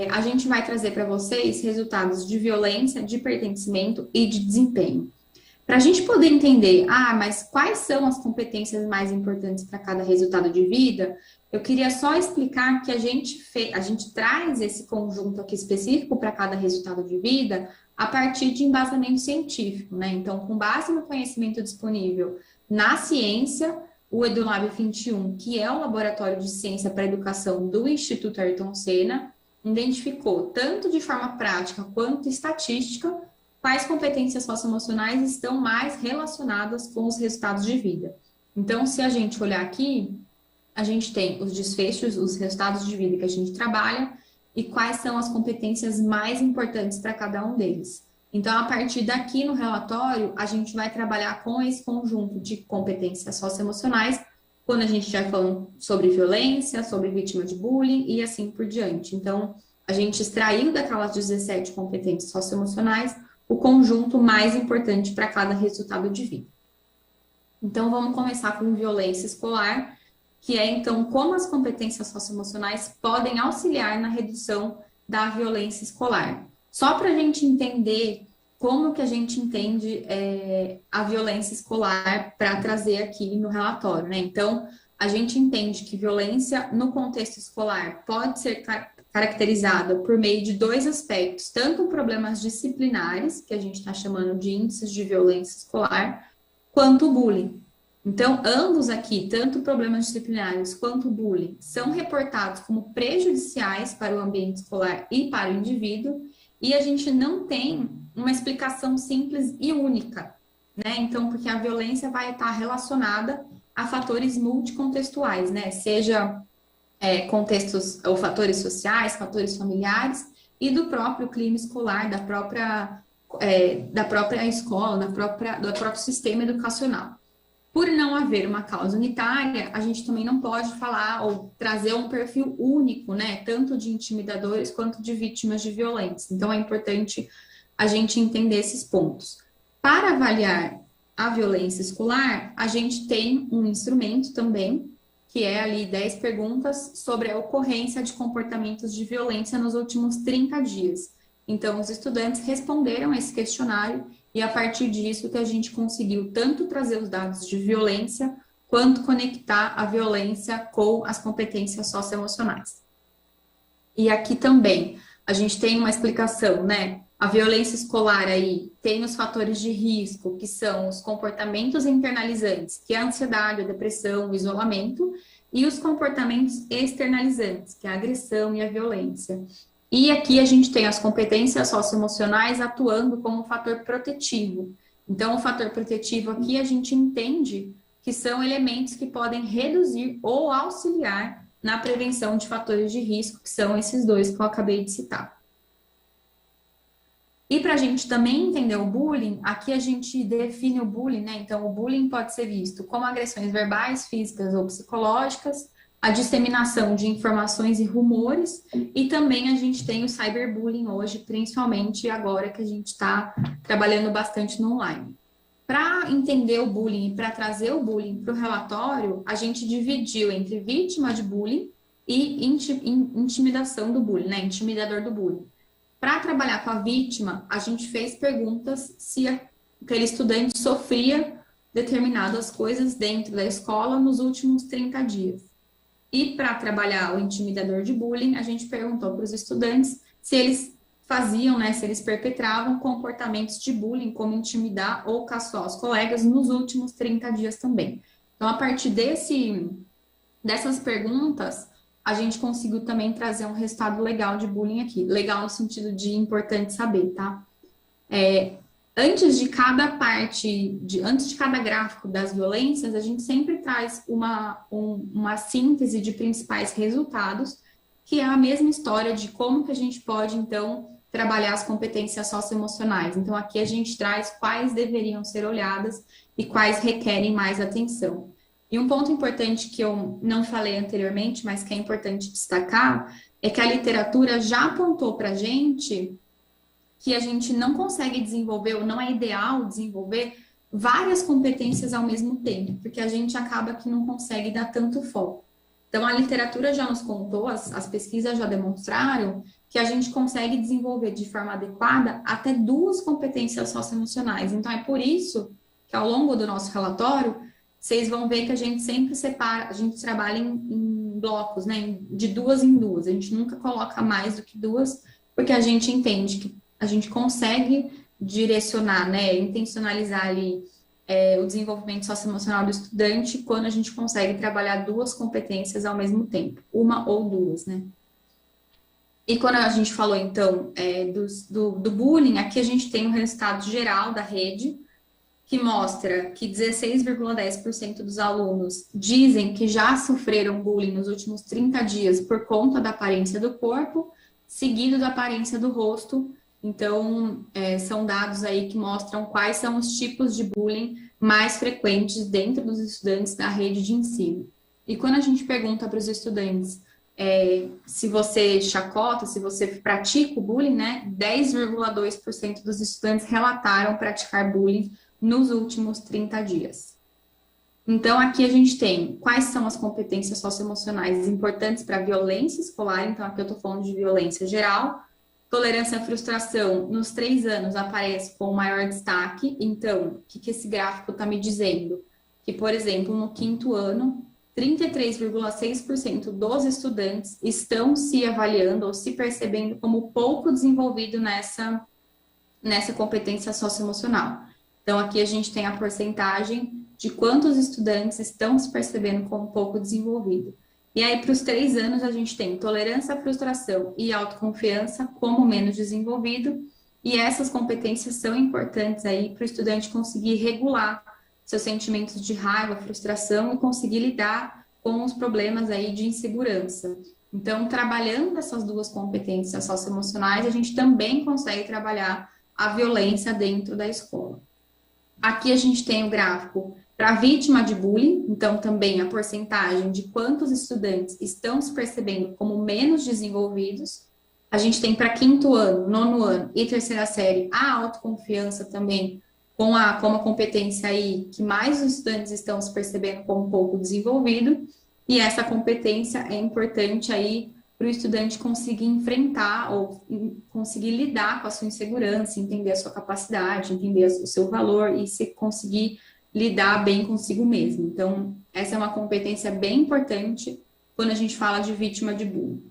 a gente vai trazer para vocês resultados de violência, de pertencimento e de desempenho. Para a gente poder entender, mas quais são as competências mais importantes para cada resultado de vida, eu queria só explicar que a gente traz esse conjunto aqui específico para cada resultado de vida a partir de embasamento científico, né? Então, com base no conhecimento disponível na ciência, o EduLab 21, que é o laboratório de ciência para a educação do Instituto Ayrton Senna, identificou, tanto de forma prática quanto estatística, quais competências socioemocionais estão mais relacionadas com os resultados de vida. Então, se a gente olhar aqui, a gente tem os desfechos, os resultados de vida que a gente trabalha e quais são as competências mais importantes para cada um deles. Então, a partir daqui no relatório, a gente vai trabalhar com esse conjunto de competências socioemocionais, quando a gente já falando sobre violência, sobre vítima de bullying e assim por diante. Então, a gente extraiu daquelas 17 competências socioemocionais o conjunto mais importante para cada resultado de vida. Então, vamos começar com violência escolar, que é, então, como as competências socioemocionais podem auxiliar na redução da violência escolar. Só para a gente entender como que a gente entende a violência escolar para trazer aqui no relatório, né? Então, a gente entende que violência no contexto escolar pode ser caracterizada por meio de dois aspectos, tanto problemas disciplinares, que a gente está chamando de índices de violência escolar, quanto o bullying. Então, ambos aqui, tanto problemas disciplinares quanto o bullying, são reportados como prejudiciais para o ambiente escolar e para o indivíduo, e a gente não tem uma explicação simples e única, né? Então, porque a violência vai estar relacionada a fatores multicontextuais, né? Seja contextos ou fatores sociais, fatores familiares e do próprio clima escolar, da própria escola, do próprio sistema educacional. Por não haver uma causa unitária, a gente também não pode falar ou trazer um perfil único, né? Tanto de intimidadores quanto de vítimas de violência. Então, é importante a gente entender esses pontos. Para avaliar a violência escolar, a gente tem um instrumento também, que é ali 10 perguntas sobre a ocorrência de comportamentos de violência nos últimos 30 dias. Então, os estudantes responderam esse questionário e a partir disso que a gente conseguiu tanto trazer os dados de violência, quanto conectar a violência com as competências socioemocionais. E aqui também, a gente tem uma explicação, né? A violência escolar aí tem os fatores de risco, que são os comportamentos internalizantes, que é a ansiedade, a depressão, o isolamento, e os comportamentos externalizantes, que é a agressão e a violência. E aqui a gente tem as competências socioemocionais atuando como fator protetivo. Então, o fator protetivo aqui a gente entende que são elementos que podem reduzir ou auxiliar na prevenção de fatores de risco, que são esses dois que eu acabei de citar. E para a gente também entender o bullying, aqui a gente define o bullying, né? Então, o bullying pode ser visto como agressões verbais, físicas ou psicológicas, a disseminação de informações e rumores, e também a gente tem o cyberbullying hoje, principalmente agora que a gente está trabalhando bastante no online. Para entender o bullying e para trazer o bullying para o relatório, a gente dividiu entre vítima de bullying e intimidação do bullying, né? Intimidador do bullying. Para trabalhar com a vítima, a gente fez perguntas se aquele estudante sofria determinadas coisas dentro da escola nos últimos 30 dias. E para trabalhar o intimidador de bullying, a gente perguntou para os estudantes se eles faziam, né, se eles perpetravam comportamentos de bullying, como intimidar ou caçoar os colegas nos últimos 30 dias também. Então, a partir dessas perguntas, a gente conseguiu também trazer um resultado legal de bullying aqui. Legal no sentido de importante saber, tá? Antes de cada gráfico das violências, a gente sempre traz uma síntese de principais resultados, que é a mesma história de como que a gente pode, então, trabalhar as competências socioemocionais. Então, aqui a gente traz quais deveriam ser olhadas e quais requerem mais atenção. E um ponto importante que eu não falei anteriormente, mas que é importante destacar, é que a literatura já apontou para a gente que a gente não consegue desenvolver, ou não é ideal desenvolver, várias competências ao mesmo tempo, porque a gente acaba que não consegue dar tanto foco. Então, a literatura já nos contou, as pesquisas já demonstraram que a gente consegue desenvolver de forma adequada até 2 competências socioemocionais. Então, é por isso que ao longo do nosso relatório, vocês vão ver que a gente sempre separa, a gente trabalha em blocos, né? De 2 em 2. A gente nunca coloca mais do que 2, porque a gente entende que a gente consegue direcionar, né? Intencionalizar ali o desenvolvimento socioemocional do estudante quando a gente consegue trabalhar 2 competências ao mesmo tempo, uma ou 2, né? E quando a gente falou, então, do bullying, aqui a gente tem o resultado geral da rede, que mostra que 16,10% dos alunos dizem que já sofreram bullying nos últimos 30 dias por conta da aparência do corpo, seguido da aparência do rosto. Então, são dados aí que mostram quais são os tipos de bullying mais frequentes dentro dos estudantes da rede de ensino. E quando a gente pergunta para os estudantes se você chacota, se você pratica o bullying, né, 10,2% dos estudantes relataram praticar bullying nos últimos 30 dias. Então, aqui a gente tem quais são as competências socioemocionais importantes para a violência escolar. Então, aqui eu estou falando de violência geral. Tolerância à frustração, nos 3 anos, aparece com maior destaque. Então, o que esse gráfico está me dizendo? Que, por exemplo, no 5º ano, 33,6% dos estudantes estão se avaliando ou se percebendo como pouco desenvolvido nessa competência socioemocional. Então, aqui a gente tem a porcentagem de quantos estudantes estão se percebendo como pouco desenvolvido. E aí, para os 3 anos, a gente tem tolerância à frustração e autoconfiança como menos desenvolvido, e essas competências são importantes aí para o estudante conseguir regular seus sentimentos de raiva, frustração e conseguir lidar com os problemas aí de insegurança. Então, trabalhando essas duas competências socioemocionais, a gente também consegue trabalhar a violência dentro da escola. Aqui a gente tem o gráfico para a vítima de bullying, então também a porcentagem de quantos estudantes estão se percebendo como menos desenvolvidos. A gente tem para 5º ano, 9º ano e 3ª série a autoconfiança também como a competência aí que mais os estudantes estão se percebendo como pouco desenvolvido, e essa competência é importante aí para o estudante conseguir enfrentar ou conseguir lidar com a sua insegurança, entender a sua capacidade, entender o seu valor e se conseguir lidar bem consigo mesmo. Então, essa é uma competência bem importante quando a gente fala de vítima de bullying.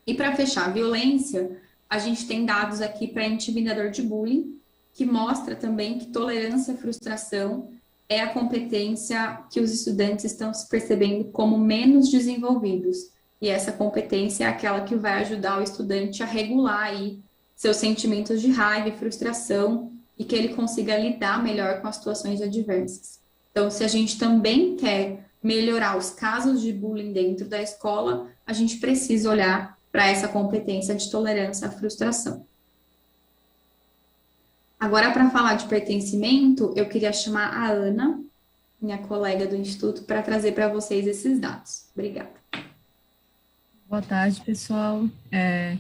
E para fechar a violência, a gente tem dados aqui para intimidador de bullying, que mostra também que tolerância à frustração é a competência que os estudantes estão se percebendo como menos desenvolvidos. E essa competência é aquela que vai ajudar o estudante a regular aí seus sentimentos de raiva e frustração e que ele consiga lidar melhor com as situações adversas. Então, se a gente também quer melhorar os casos de bullying dentro da escola, a gente precisa olhar para essa competência de tolerância à frustração. Agora, para falar de pertencimento, eu queria chamar a Ana, minha colega do Instituto, para trazer para vocês esses dados. Obrigada. Boa tarde, pessoal.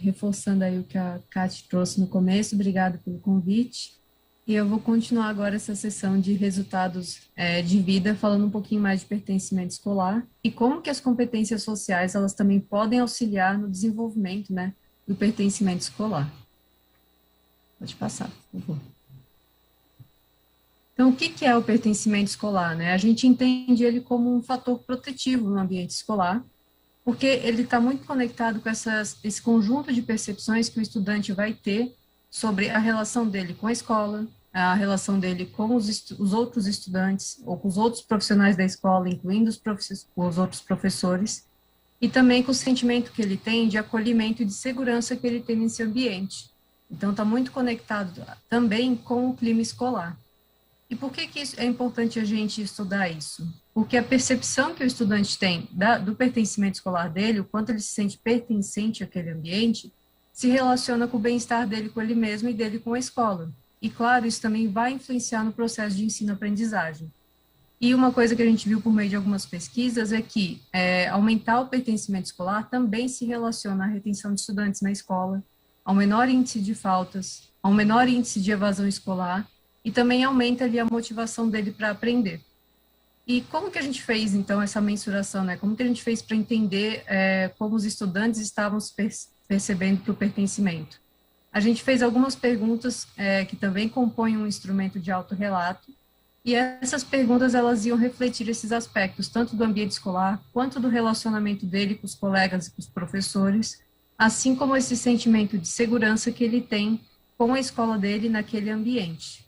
Reforçando aí o que a Kate trouxe no começo, obrigada pelo convite. E eu vou continuar agora essa sessão de resultados de vida, falando um pouquinho mais de pertencimento escolar e como que as competências sociais, elas também podem auxiliar no desenvolvimento, né, do pertencimento escolar. Pode passar, por favor. Então, o que é o pertencimento escolar, né? A gente entende ele como um fator protetivo no ambiente escolar, porque ele está muito conectado com esse conjunto de percepções que o estudante vai ter sobre a relação dele com a escola, a relação dele com os outros estudantes ou com os outros profissionais da escola, incluindo os outros professores, e também com o sentimento que ele tem de acolhimento e de segurança que ele tem nesse ambiente. Então, está muito conectado também com o clima escolar. E por que é importante a gente estudar isso? Porque a percepção que o estudante tem do pertencimento escolar dele, o quanto ele se sente pertencente àquele ambiente, se relaciona com o bem-estar dele com ele mesmo e dele com a escola. E, claro, isso também vai influenciar no processo de ensino-aprendizagem. E uma coisa que a gente viu por meio de algumas pesquisas é que aumentar o pertencimento escolar também se relaciona à retenção de estudantes na escola, ao menor índice de faltas, ao menor índice de evasão escolar, e também aumenta ali a motivação dele para aprender. E como que a gente fez, então, essa mensuração, né? Como que a gente fez para entender como os estudantes estavam se percebendo para o pertencimento? A gente fez algumas perguntas que também compõem um instrumento de autorrelato, e essas perguntas, elas iam refletir esses aspectos, tanto do ambiente escolar, quanto do relacionamento dele com os colegas e com os professores, assim como esse sentimento de segurança que ele tem com a escola dele naquele ambiente.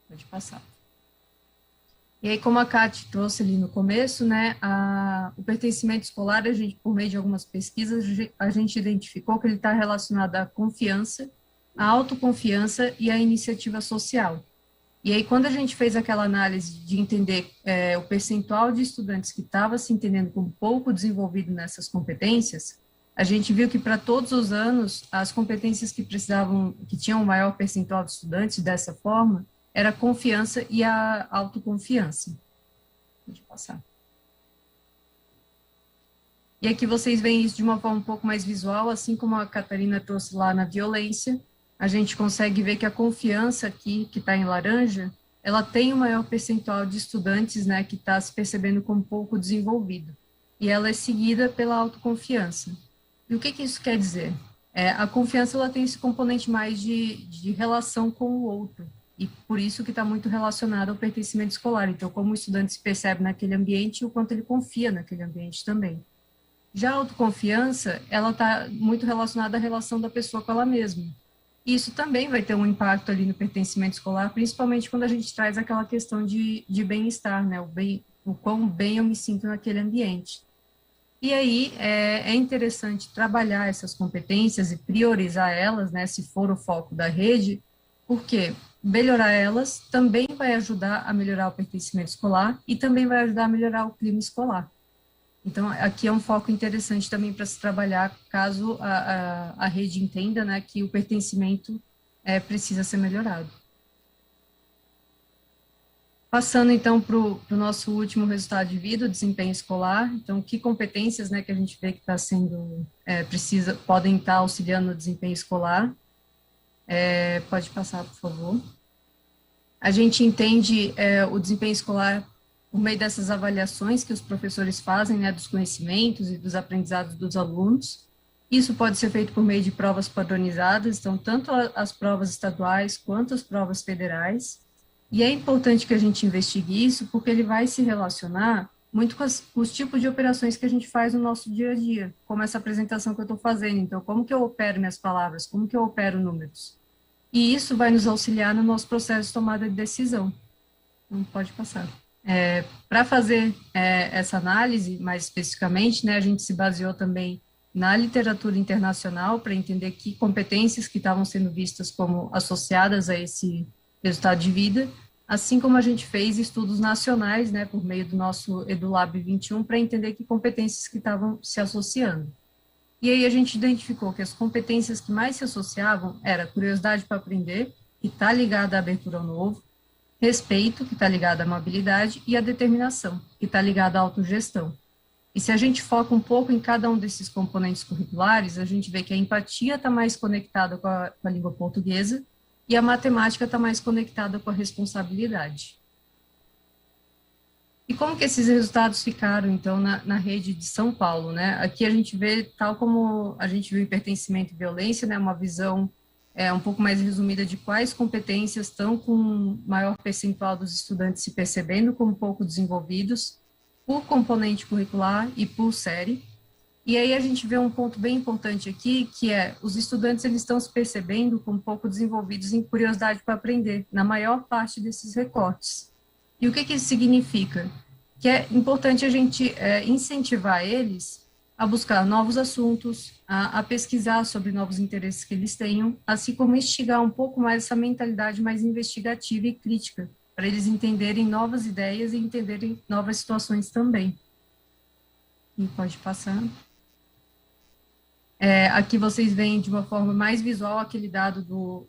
Pode passar. E aí, como a Kate trouxe ali no começo, né, o pertencimento escolar, por meio de algumas pesquisas, a gente identificou que ele está relacionado à confiança, à autoconfiança e à iniciativa social. E aí, quando a gente fez aquela análise de entender o percentual de estudantes que estava se entendendo como pouco desenvolvido nessas competências, a gente viu que para todos os anos, as competências que precisavam, que tinham o maior percentual de estudantes dessa forma, era a confiança e a autoconfiança. Pode passar. E aqui vocês veem isso de uma forma um pouco mais visual, assim como a Catarina trouxe lá na violência, a gente consegue ver que a confiança aqui, que está em laranja, ela tem o maior percentual de estudantes, né, que está se percebendo como pouco desenvolvido. E ela é seguida pela autoconfiança. E o que isso quer dizer? A confiança ela tem esse componente mais de relação com o outro, e por isso que está muito relacionado ao pertencimento escolar. Então, como o estudante se percebe naquele ambiente e o quanto ele confia naquele ambiente também. Já a autoconfiança, ela está muito relacionada à relação da pessoa com ela mesma. Isso também vai ter um impacto ali no pertencimento escolar, principalmente quando a gente traz aquela questão de bem-estar, né? O quão bem eu me sinto naquele ambiente. E aí é interessante trabalhar essas competências e priorizar elas, né? Se for o foco da rede, porque melhorar elas também vai ajudar a melhorar o pertencimento escolar e também vai ajudar a melhorar o clima escolar. Então, aqui é um foco interessante também para se trabalhar, caso a rede entenda, né, que o pertencimento precisa ser melhorado. Passando, então, para o nosso último resultado de vida, o desempenho escolar. Então, que competências, né, que a gente vê que está sendo, podem estar auxiliando no desempenho escolar. Pode passar, por favor. A gente entende o desempenho escolar por meio dessas avaliações que os professores fazem, né, dos conhecimentos e dos aprendizados dos alunos. Isso pode ser feito por meio de provas padronizadas, então, tanto as provas estaduais quanto as provas federais. E é importante que a gente investigue isso, porque ele vai se relacionar muito com os tipos de operações que a gente faz no nosso dia a dia, como essa apresentação que eu estou fazendo. Então, como que eu opero minhas palavras, como que eu opero números. E isso vai nos auxiliar no nosso processo de tomada de decisão. Não pode passar. Para fazer essa análise, mais especificamente, né, a gente se baseou também na literatura internacional para entender que competências que estavam sendo vistas como associadas a esse resultado de vida, assim como a gente fez estudos nacionais, né, por meio do nosso EduLab 21, para entender que competências que estavam se associando. E aí a gente identificou que as competências que mais se associavam era curiosidade para aprender, que está ligada à abertura ao novo, respeito, que está ligado à amabilidade, e a determinação, que está ligada à autogestão. E se a gente foca um pouco em cada um desses componentes curriculares, a gente vê que a empatia está mais conectada com a língua portuguesa e a matemática está mais conectada com a responsabilidade. E como que esses resultados ficaram, então, na rede de São Paulo, né? Aqui a gente vê, tal como a gente viu em pertencimento e violência, né, uma visão um pouco mais resumida de quais competências estão com maior percentual dos estudantes se percebendo como pouco desenvolvidos, por componente curricular e por série. E aí a gente vê um ponto bem importante aqui, que é os estudantes eles estão se percebendo como pouco desenvolvidos em curiosidade para aprender, na maior parte desses recortes. E o que isso significa? Que é importante a gente incentivar eles a buscar novos assuntos, a pesquisar sobre novos interesses que eles tenham, assim como instigar um pouco mais essa mentalidade mais investigativa e crítica, para eles entenderem novas ideias e entenderem novas situações também. E pode passar. Aqui vocês veem de uma forma mais visual aquele dado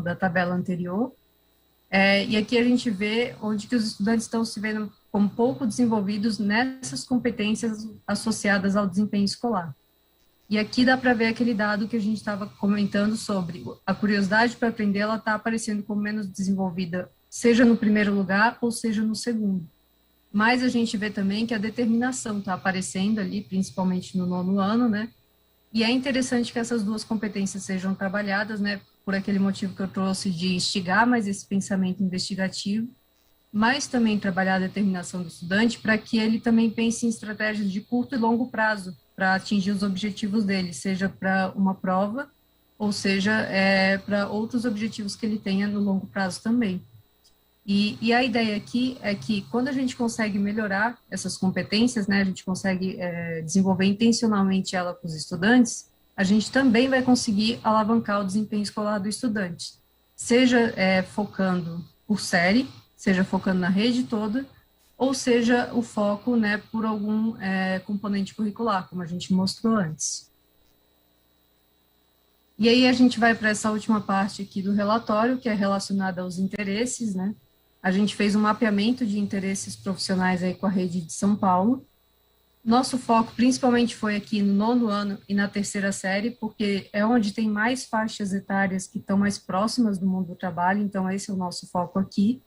da tabela anterior. E aqui a gente vê onde que os estudantes estão se vendo como pouco desenvolvidos nessas competências associadas ao desempenho escolar. E aqui dá para ver aquele dado que a gente estava comentando sobre a curiosidade para aprender, ela está aparecendo como menos desenvolvida, seja no primeiro lugar ou seja no segundo. Mas a gente vê também que a determinação está aparecendo ali, principalmente no 9º ano, né? E é interessante que essas duas competências sejam trabalhadas, né? Por aquele motivo que eu trouxe de instigar mais esse pensamento investigativo, mas também trabalhar a determinação do estudante para que ele também pense em estratégias de curto e longo prazo para atingir os objetivos dele, seja para uma prova ou seja para outros objetivos que ele tenha no longo prazo também. E a ideia aqui é que quando a gente consegue melhorar essas competências, né, a gente consegue desenvolver intencionalmente ela com os estudantes, a gente também vai conseguir alavancar o desempenho escolar do estudante. seja focando por série, seja focando na rede toda, ou seja o foco, né, por algum componente curricular, como a gente mostrou antes. E aí a gente vai para essa última parte aqui do relatório, que é relacionada aos interesses, né? A gente fez um mapeamento de interesses profissionais aí com a rede de São Paulo. Nosso foco principalmente foi aqui no 9º ano e na 3ª série, porque é onde tem mais faixas etárias que estão mais próximas do mundo do trabalho, então esse é o nosso foco aqui.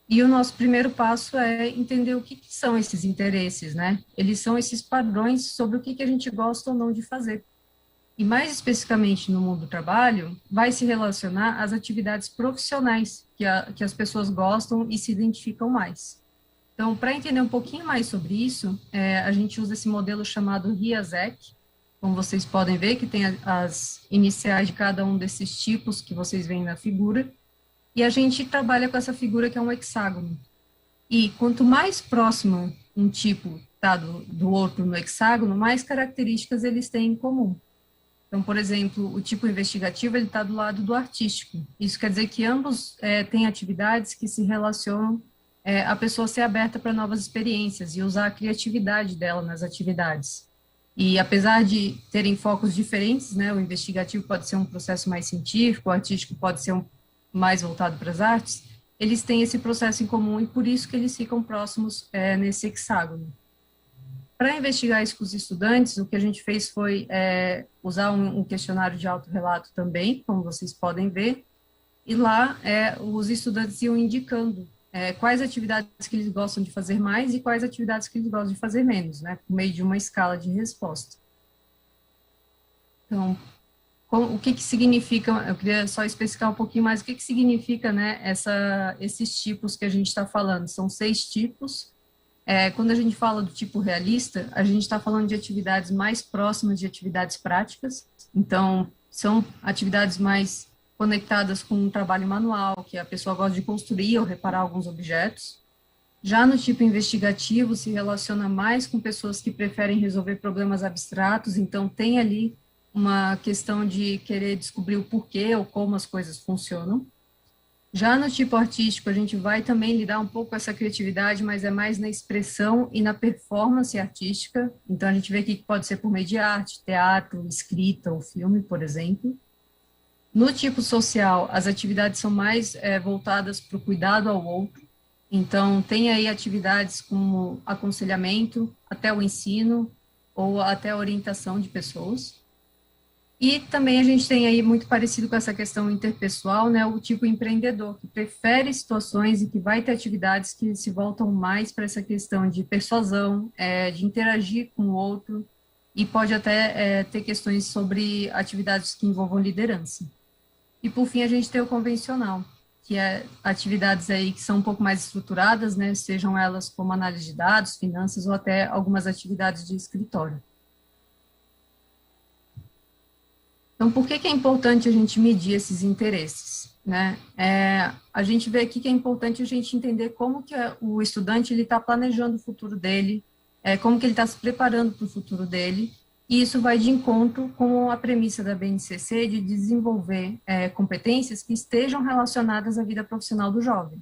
E o nosso primeiro passo é entender o que são esses interesses, né? Eles são esses padrões sobre o que a gente gosta ou não de fazer. E mais especificamente no mundo do trabalho, vai se relacionar às atividades profissionais que as pessoas gostam e se identificam mais. Então, para entender um pouquinho mais sobre isso, a gente usa esse modelo chamado RIASEC, como vocês podem ver, que tem as iniciais de cada um desses tipos que vocês veem na figura, e a gente trabalha com essa figura que é um hexágono. E quanto mais próximo um tipo tá do outro no hexágono, mais características eles têm em comum. Então, por exemplo, o tipo investigativo ele está do lado do artístico. Isso quer dizer que ambos têm atividades que se relacionam a pessoa ser aberta para novas experiências e usar a criatividade dela nas atividades. E apesar de terem focos diferentes, né, o investigativo pode ser um processo mais científico, o artístico pode ser mais voltado para as artes, eles têm esse processo em comum e por isso que eles ficam próximos nesse hexágono. Para investigar isso com os estudantes, o que a gente fez foi usar um questionário de autorrelato também, como vocês podem ver, e lá os estudantes iam indicando quais atividades que eles gostam de fazer mais e quais atividades que eles gostam de fazer menos, né, por meio de uma escala de resposta. Então, o que significa, eu queria só especificar um pouquinho mais o que significa, né, esses tipos que a gente está falando. São 6 tipos. Quando a gente fala do tipo realista, a gente está falando de atividades mais próximas de atividades práticas, então são atividades mais conectadas com um trabalho manual, que a pessoa gosta de construir ou reparar alguns objetos. Já no tipo investigativo, se relaciona mais com pessoas que preferem resolver problemas abstratos, então tem ali uma questão de querer descobrir o porquê ou como as coisas funcionam. Já no tipo artístico, a gente vai também lidar um pouco com essa criatividade, mas é mais na expressão e na performance artística. Então, a gente vê aqui que pode ser por meio de arte, teatro, escrita ou filme, por exemplo. No tipo social, as atividades são mais voltadas para o cuidado ao outro. Então, tem aí atividades como aconselhamento, até o ensino ou até a orientação de pessoas. E também a gente tem aí, muito parecido com essa questão interpessoal, né, o tipo empreendedor, que prefere situações e que vai ter atividades que se voltam mais para essa questão de persuasão, de interagir com o outro, e pode até ter questões sobre atividades que envolvam liderança. E, por fim, a gente tem o convencional, que é atividades aí que são um pouco mais estruturadas, né, sejam elas como análise de dados, finanças ou até algumas atividades de escritório. Então, por que é importante a gente medir esses interesses, né? A gente vê aqui que é importante a gente entender como que o estudante está planejando o futuro dele, como que ele está se preparando para o futuro dele, e isso vai de encontro com a premissa da BNCC de desenvolver competências que estejam relacionadas à vida profissional do jovem.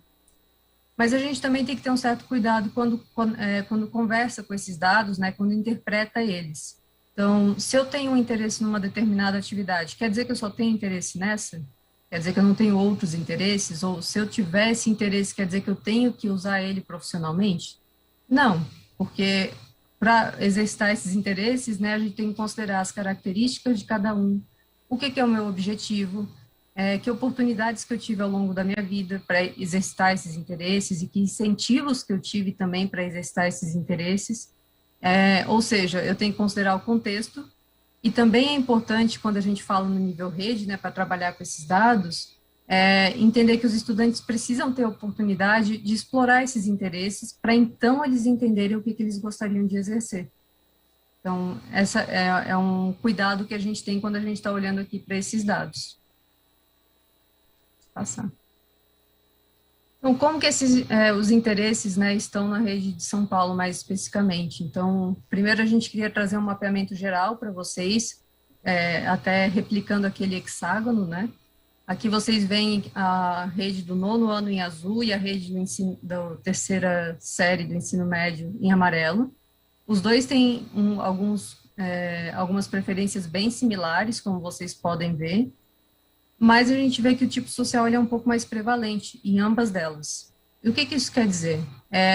Mas a gente também tem que ter um certo cuidado quando conversa com esses dados, né, quando interpreta eles. Então, se eu tenho um interesse numa determinada atividade, quer dizer que eu só tenho interesse nessa? Quer dizer que eu não tenho outros interesses? Ou se eu tivesse interesse, quer dizer que eu tenho que usar ele profissionalmente? Não, porque para exercitar esses interesses, né, a gente tem que considerar as características de cada um, o que é o meu objetivo, que oportunidades que eu tive ao longo da minha vida para exercitar esses interesses e que incentivos que eu tive também para exercitar esses interesses. Ou seja, eu tenho que considerar o contexto, e também é importante, quando a gente fala no nível rede, né, para trabalhar com esses dados, entender que os estudantes precisam ter a oportunidade de explorar esses interesses, para então eles entenderem o que eles gostariam de exercer. Então, essa é um cuidado que a gente tem quando a gente está olhando aqui para esses dados. Vou passar. Então, como que os interesses, né, estão na rede de São Paulo, mais especificamente? Então, primeiro a gente queria trazer um mapeamento geral para vocês, até replicando aquele hexágono, né? Aqui vocês veem a rede do 9º ano em azul e a rede do ensino, da terceira série do ensino médio em amarelo. Os dois têm algumas preferências bem similares, como vocês podem ver, mas a gente vê que o tipo social ele é um pouco mais prevalente em ambas delas. E o que isso quer dizer?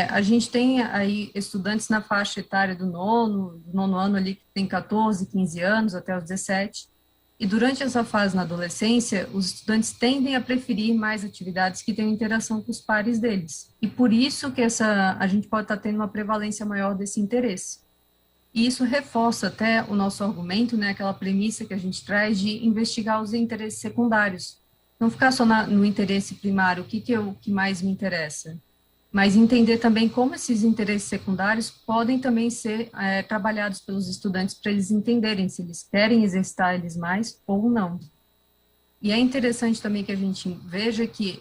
A gente tem aí estudantes na faixa etária do nono ano ali, que tem 14, 15 anos, até os 17, e durante essa fase na adolescência, os estudantes tendem a preferir mais atividades que tenham interação com os pares deles. E por isso que a gente pode estar tendo uma prevalência maior desse interesse. E isso reforça até o nosso argumento, né, aquela premissa que a gente traz de investigar os interesses secundários. Não ficar só no interesse primário, o que mais me interessa, mas entender também como esses interesses secundários podem também ser trabalhados pelos estudantes para eles entenderem se eles querem exercitar eles mais ou não. E é interessante também que a gente veja que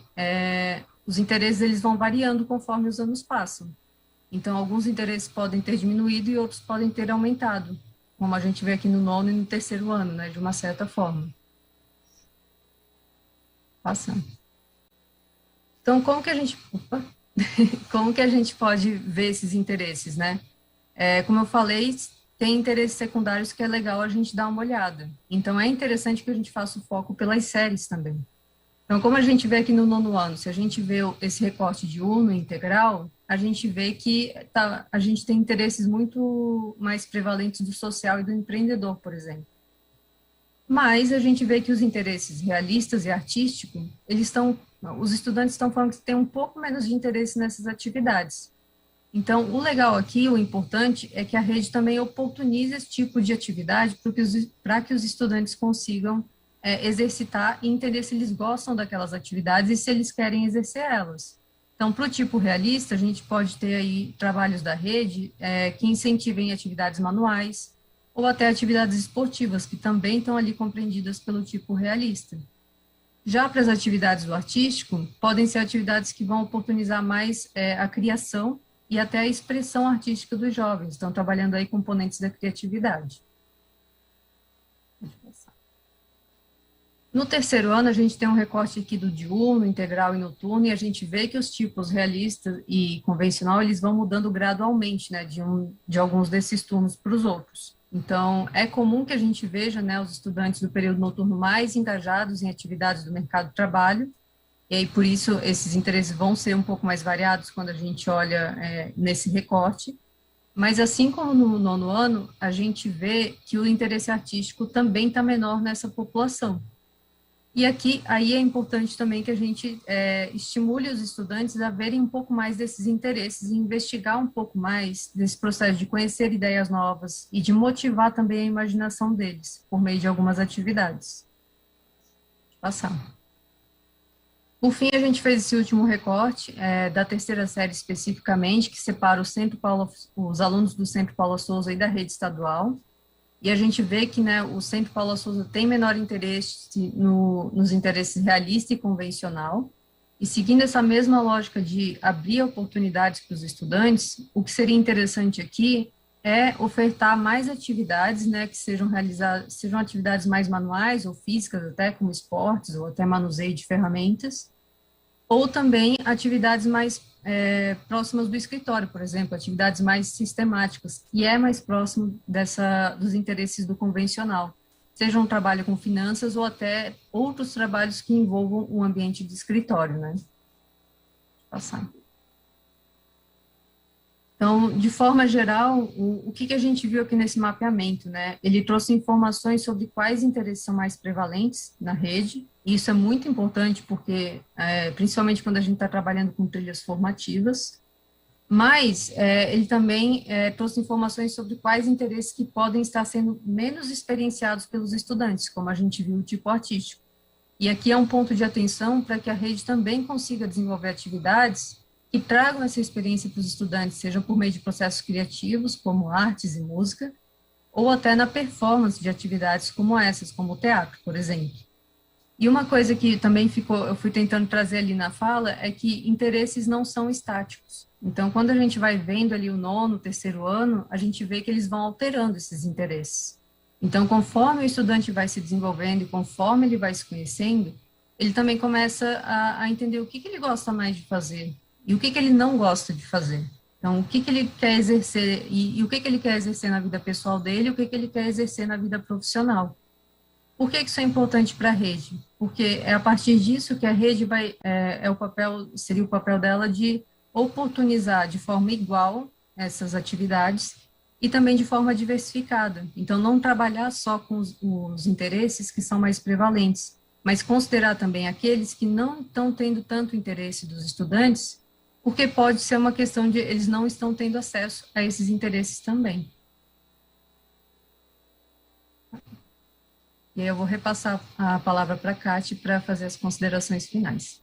os interesses eles vão variando conforme os anos passam. Então, alguns interesses podem ter diminuído e outros podem ter aumentado, como a gente vê aqui no 9º e no 3º ano, né, de uma certa forma. Passando. Então, como que a gente pode ver esses interesses, né? Como eu falei, tem interesses secundários que é legal a gente dar uma olhada. Então, é interessante que a gente faça o foco pelas séries também. Então, como a gente vê aqui no 9º ano, se a gente vê esse recorte diurno e integral, a gente vê que a gente tem interesses muito mais prevalentes do social e do empreendedor, por exemplo. Mas a gente vê que os interesses realistas e artísticos, os estudantes estão falando que tem um pouco menos de interesse nessas atividades. Então, o legal aqui, o importante, é que a rede também oportunize esse tipo de atividade para que os estudantes consigam exercitar e entender se eles gostam daquelas atividades e se eles querem exercer elas. Então, para o tipo realista, a gente pode ter aí trabalhos da rede que incentivem atividades manuais ou até atividades esportivas, que também estão ali compreendidas pelo tipo realista. Já para as atividades do artístico, podem ser atividades que vão oportunizar mais a criação e até a expressão artística dos jovens, estão trabalhando aí componentes da criatividade. No 3º ano, a gente tem um recorte aqui do diurno, integral e noturno, e a gente vê que os tipos realista e convencional, eles vão mudando gradualmente, né, de alguns desses turnos para os outros. Então, é comum que a gente veja, né, os estudantes do período noturno mais engajados em atividades do mercado de trabalho, e aí, por isso, esses interesses vão ser um pouco mais variados quando a gente olha nesse recorte. Mas, assim como no 9º ano, a gente vê que o interesse artístico também está menor nessa população. E aí é importante também que a gente estimule os estudantes a verem um pouco mais desses interesses e investigar um pouco mais desse processo de conhecer ideias novas e de motivar também a imaginação deles por meio de algumas atividades. Passar. Por fim, a gente fez esse último recorte da 3ª série especificamente, que separa os alunos do Centro Paula Souza e da rede estadual. E a gente vê que, né, o Centro Paula Souza tem menor interesse nos interesses realista e convencional, e seguindo essa mesma lógica de abrir oportunidades para os estudantes, o que seria interessante aqui é ofertar mais atividades, né, que sejam atividades mais manuais ou físicas, até como esportes ou até manuseio de ferramentas, ou também atividades mais próximas do escritório, por exemplo, atividades mais sistemáticas, que é mais próximo dos interesses do convencional, seja um trabalho com finanças ou até outros trabalhos que envolvam um ambiente de escritório, né? Passar. Então, de forma geral, o que a gente viu aqui nesse mapeamento, né? Ele trouxe informações sobre quais interesses são mais prevalentes na rede, e isso é muito importante porque, principalmente quando a gente está trabalhando com trilhas formativas, mas ele também trouxe informações sobre quais interesses que podem estar sendo menos experienciados pelos estudantes, como a gente viu o tipo artístico. E aqui é um ponto de atenção para que a rede também consiga desenvolver atividades que tragam essa experiência para os estudantes, seja por meio de processos criativos, como artes e música, ou até na performance de atividades como essas, como o teatro, por exemplo. E uma coisa que também eu fui tentando trazer ali na fala, é que interesses não são estáticos. Então, quando a gente vai vendo ali o 9º, 3º ano, a gente vê que eles vão alterando esses interesses. Então, conforme o estudante vai se desenvolvendo e conforme ele vai se conhecendo, ele também começa a entender o que ele gosta mais de fazer e o que ele não gosta de fazer. Então, o que ele quer exercer e o que ele quer exercer na vida pessoal dele e o que ele quer exercer na vida profissional. Por que isso é importante para a rede? Porque é a partir disso que a rede seria o papel dela de oportunizar de forma igual essas atividades e também de forma diversificada. Então, não trabalhar só com os interesses que são mais prevalentes, mas considerar também aqueles que não estão tendo tanto interesse dos estudantes, porque pode ser uma questão de eles não estão tendo acesso a esses interesses também. E aí eu vou repassar a palavra para a Kate para fazer as considerações finais.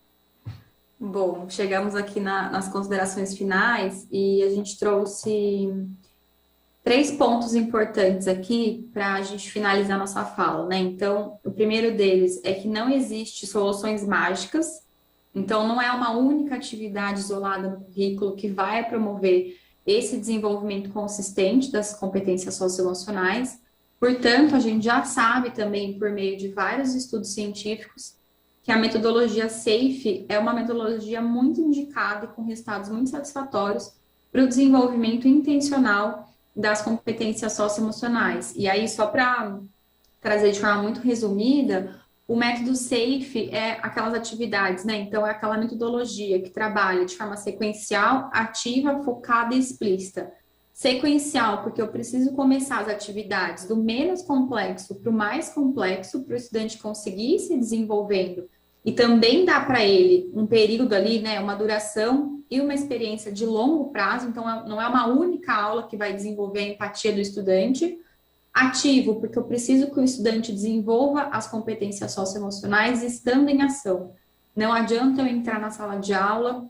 Bom, chegamos aqui nas considerações finais e a gente trouxe 3 pontos importantes aqui para a gente finalizar nossa fala, né? Então, o primeiro deles é que não existe soluções mágicas, então não é uma única atividade isolada no currículo que vai promover esse desenvolvimento consistente das competências socioemocionais. Portanto, a gente já sabe também, por meio de vários estudos científicos, que a metodologia SAFE é uma metodologia muito indicada e com resultados muito satisfatórios para o desenvolvimento intencional das competências socioemocionais. E aí, só para trazer de forma muito resumida, o método SAFE é aquelas atividades, né? Então, é aquela metodologia que trabalha de forma sequencial, ativa, focada e explícita. Sequencial, porque eu preciso começar as atividades do menos complexo para o mais complexo, para o estudante conseguir se desenvolvendo e também dá para ele um período ali, né, uma duração e uma experiência de longo prazo, então não é uma única aula que vai desenvolver a empatia do estudante. Ativo, porque eu preciso que o estudante desenvolva as competências socioemocionais estando em ação. Não adianta eu entrar na sala de aula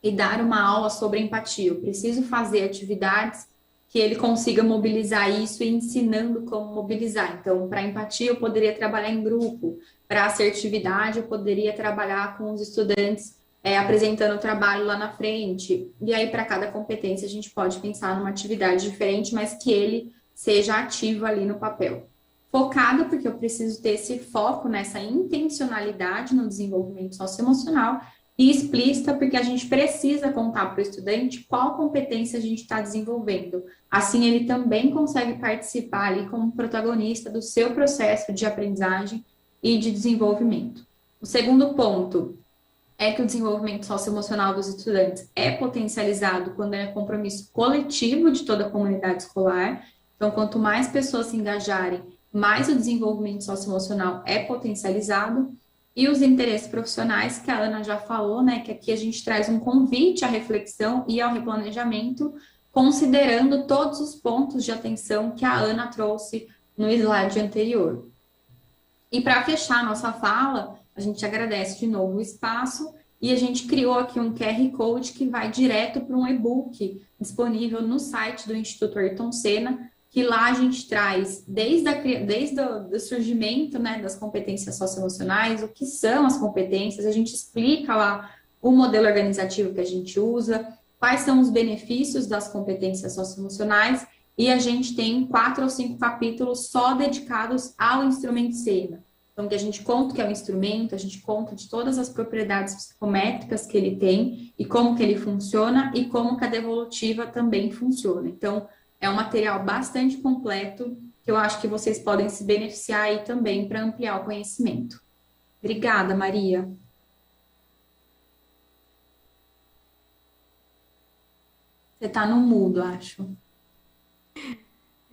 e dar uma aula sobre empatia. Eu preciso fazer atividades que ele consiga mobilizar isso e ensinando como mobilizar. Então, para empatia, eu poderia trabalhar em grupo. Para assertividade, eu poderia trabalhar com os estudantes apresentando o trabalho lá na frente. E aí, para cada competência, a gente pode pensar numa atividade diferente, mas que ele seja ativo ali no papel. Focada, porque eu preciso ter esse foco nessa intencionalidade no desenvolvimento socioemocional, e explícita, porque a gente precisa contar para o estudante qual competência a gente está desenvolvendo. Assim, ele também consegue participar ali como protagonista do seu processo de aprendizagem e de desenvolvimento. O segundo ponto é que o desenvolvimento socioemocional dos estudantes é potencializado quando é compromisso coletivo de toda a comunidade escolar. Então, quanto mais pessoas se engajarem, mais o desenvolvimento socioemocional é potencializado. E os interesses profissionais, que a Ana já falou, né, que aqui a gente traz um convite à reflexão e ao replanejamento, considerando todos os pontos de atenção que a Ana trouxe no slide anterior. E para fechar a nossa fala, a gente agradece de novo o espaço e a gente criou aqui um QR Code que vai direto para um e-book disponível no site do Instituto Ayrton Senna, que lá a gente traz, desde o surgimento, né, das competências socioemocionais, o que são as competências, a gente explica lá o modelo organizativo que a gente usa, quais são os benefícios das competências socioemocionais, e a gente tem 4 ou 5 capítulos só dedicados ao instrumento SENA. Então, que a gente conta o que é o instrumento, a gente conta de todas as propriedades psicométricas que ele tem, e como que ele funciona, e como que a devolutiva também funciona. Então, é um material bastante completo, que eu acho que vocês podem se beneficiar aí também para ampliar o conhecimento. Obrigada, Maria. Você está no mudo, acho.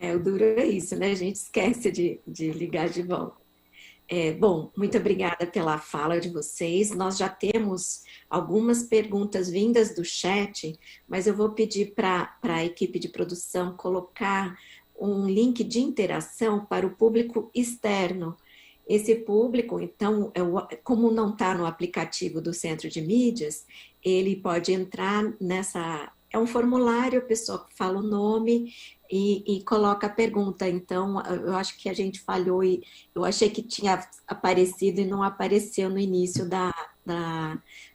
O duro é isso, né? A gente esquece de ligar de volta. Bom, muito obrigada pela fala de vocês. Nós já temos algumas perguntas vindas do chat, mas eu vou pedir para a equipe de produção colocar um link de interação para o público externo. Esse público, então, como não está no aplicativo do Centro de Mídias, ele pode entrar nessa... É um formulário, a pessoa fala o nome e coloca a pergunta. Então, eu acho que a gente falhou e eu achei que tinha aparecido e não apareceu no início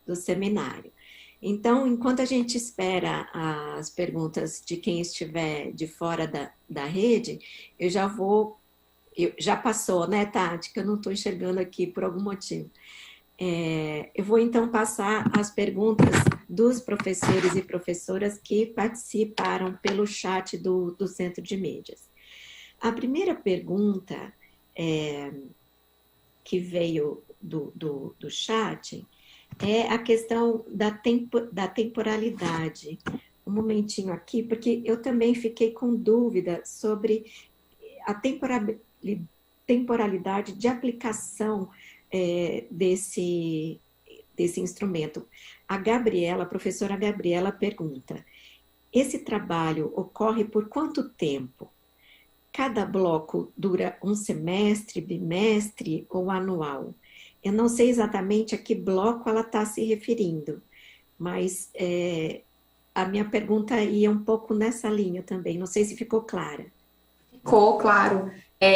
do seminário. Então, enquanto a gente espera as perguntas de quem estiver de fora da rede, eu já vou... já passou, né, Tati? Que eu não estou enxergando aqui por algum motivo. Eu vou então passar as perguntas dos professores e professoras que participaram pelo chat do Centro de Mídias. A primeira pergunta que veio do chat é a questão da temporalidade. Um momentinho aqui, porque eu também fiquei com dúvida sobre a temporalidade de aplicação desse instrumento. A professora Gabriela pergunta, esse trabalho ocorre por quanto tempo? Cada bloco dura um semestre, bimestre ou anual? Eu não sei exatamente a que bloco ela está se referindo, mas a minha pergunta ia um pouco nessa linha também, não sei se ficou clara. Ficou, claro.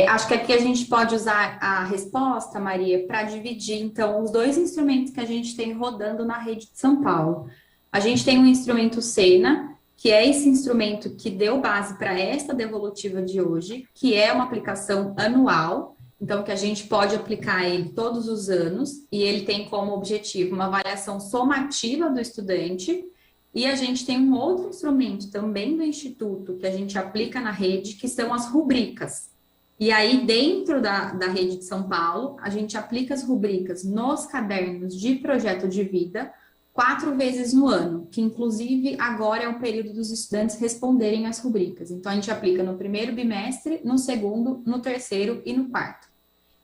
Acho que aqui a gente pode usar a resposta, Maria, para dividir, então, os dois instrumentos que a gente tem rodando na rede de São Paulo. A gente tem um instrumento Sena, que é esse instrumento que deu base para esta devolutiva de hoje, que é uma aplicação anual, então, que a gente pode aplicar ele todos os anos, e ele tem como objetivo uma avaliação somativa do estudante. E a gente tem um outro instrumento também do Instituto que a gente aplica na rede, que são as rubricas. E aí, dentro da rede de São Paulo, a gente aplica as rubricas nos cadernos de projeto de vida 4 vezes no ano, que inclusive agora é o período dos estudantes responderem as rubricas. Então, a gente aplica no primeiro bimestre, no segundo, no terceiro e no quarto.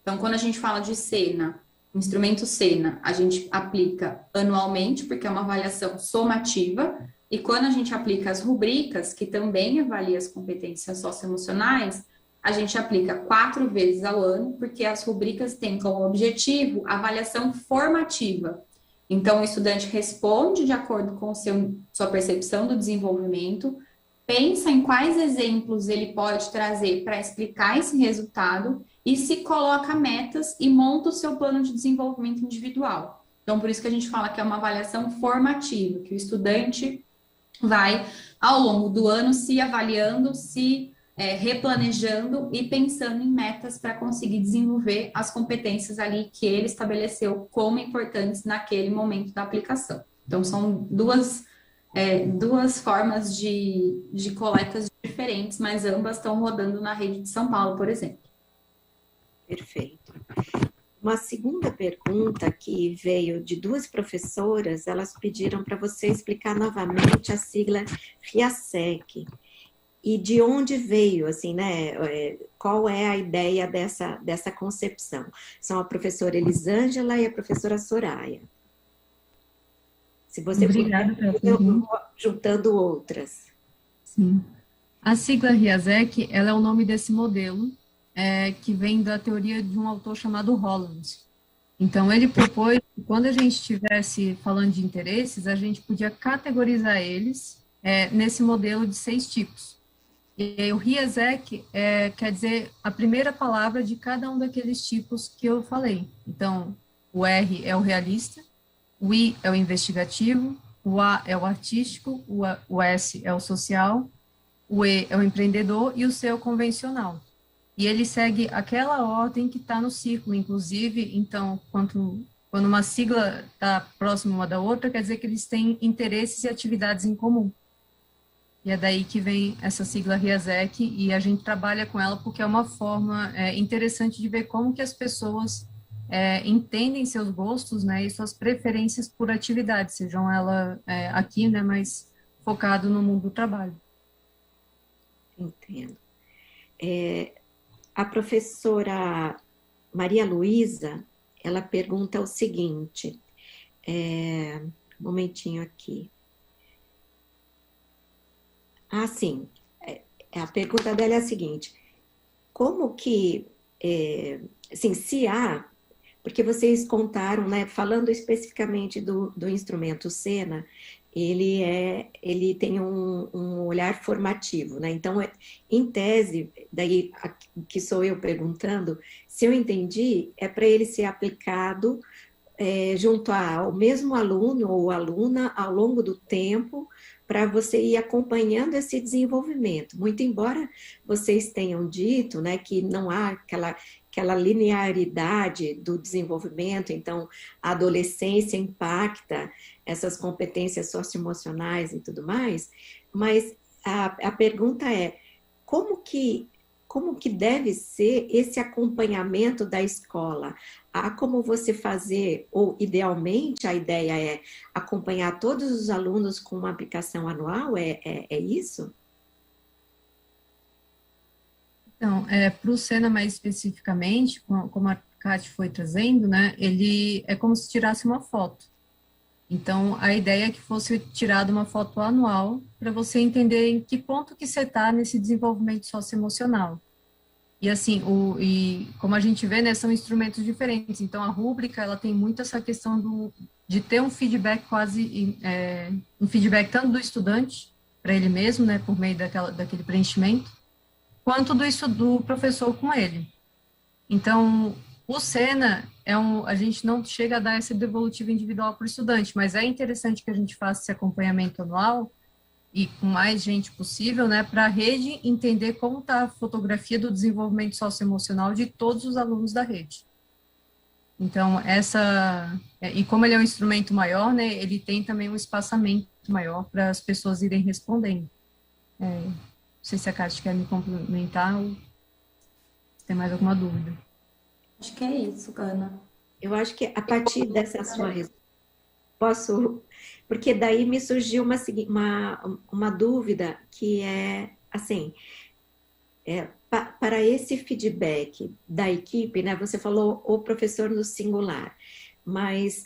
Então, quando a gente fala de Sena, instrumento Sena, a gente aplica anualmente, porque é uma avaliação somativa, e quando a gente aplica as rubricas, que também avalia as competências socioemocionais, a gente aplica 4 vezes ao ano, porque as rubricas têm como objetivo a avaliação formativa. Então, o estudante responde de acordo com sua percepção do desenvolvimento, pensa em quais exemplos ele pode trazer para explicar esse resultado e se coloca metas e monta o seu plano de desenvolvimento individual. Então, por isso que a gente fala que é uma avaliação formativa, que o estudante vai, ao longo do ano, se avaliando, se replanejando e pensando em metas para conseguir desenvolver as competências ali que ele estabeleceu como importantes naquele momento da aplicação. Então, são duas formas de coletas diferentes, mas ambas estão rodando na rede de São Paulo, por exemplo. Perfeito. Uma segunda pergunta que veio de 2 professoras, elas pediram para você explicar novamente a sigla RIASEC e de onde veio, assim, né? Qual é a ideia dessa concepção? São a professora Elisângela e a professora Soraya. Se você Obrigada puder, pela pergunta. Juntando outras. Sim. A sigla RIASEC, ela é o nome desse modelo, que vem da teoria de um autor chamado Holland. Então, ele propôs que quando a gente estivesse falando de interesses, a gente podia categorizar eles nesse modelo de 6 tipos. E aí, o RIASEC quer dizer a primeira palavra de cada um daqueles tipos que eu falei. Então, o R é o realista, o I é o investigativo, o A é o artístico, o S é o social, o E é o empreendedor e o C é o convencional. E ele segue aquela ordem que está no círculo, inclusive, então, quando uma sigla está próxima uma da outra, quer dizer que eles têm interesses e atividades em comum. E é daí que vem essa sigla RIASEC, e a gente trabalha com ela porque é uma forma interessante de ver como que as pessoas entendem seus gostos, né, e suas preferências por atividade, sejam ela aqui, né, mas focado no mundo do trabalho. Entendo. A professora Maria Luísa, ela pergunta o seguinte, um momentinho aqui. Sim, a pergunta dela é a seguinte, como que, assim, se há, porque vocês contaram, né, falando especificamente do instrumento Sena, ele tem um olhar formativo, né? Então, em tese, daí que sou eu perguntando, se eu entendi, é para ele ser aplicado junto ao mesmo aluno ou aluna ao longo do tempo, para você ir acompanhando esse desenvolvimento. Muito embora vocês tenham dito, né, que não há aquela linearidade do desenvolvimento, então a adolescência impacta essas competências socioemocionais e tudo mais, mas a pergunta é, como que deve ser esse acompanhamento da escola? Há como você fazer, ou idealmente a ideia é acompanhar todos os alunos com uma aplicação anual? É isso? Então, para o Sena mais especificamente, como a Kate foi trazendo, né, ele é como se tirasse uma foto. Então, a ideia é que fosse tirada uma foto anual para você entender em que ponto que você está nesse desenvolvimento socioemocional. E assim, e como a gente vê, né, são instrumentos diferentes. Então, a rúbrica, ela tem muito essa questão de ter um feedback um feedback tanto do estudante, para ele mesmo, né, por meio daquele preenchimento, quanto do professor com ele. Então, o Sena, a gente não chega a dar essa devolutiva individual para o estudante, mas é interessante que a gente faça esse acompanhamento anual e com mais gente possível, né, para a rede entender como está a fotografia do desenvolvimento socioemocional de todos os alunos da rede. Então, e como ele é um instrumento maior, né, ele tem também um espaçamento maior para as pessoas irem respondendo. Não sei se a Cátia quer me complementar ou se tem mais alguma dúvida. Acho que é isso, Ana. Eu acho que a partir dessa sua resposta, posso, porque daí me surgiu uma dúvida que é assim, para esse feedback da equipe, né? Você falou o professor no singular, mas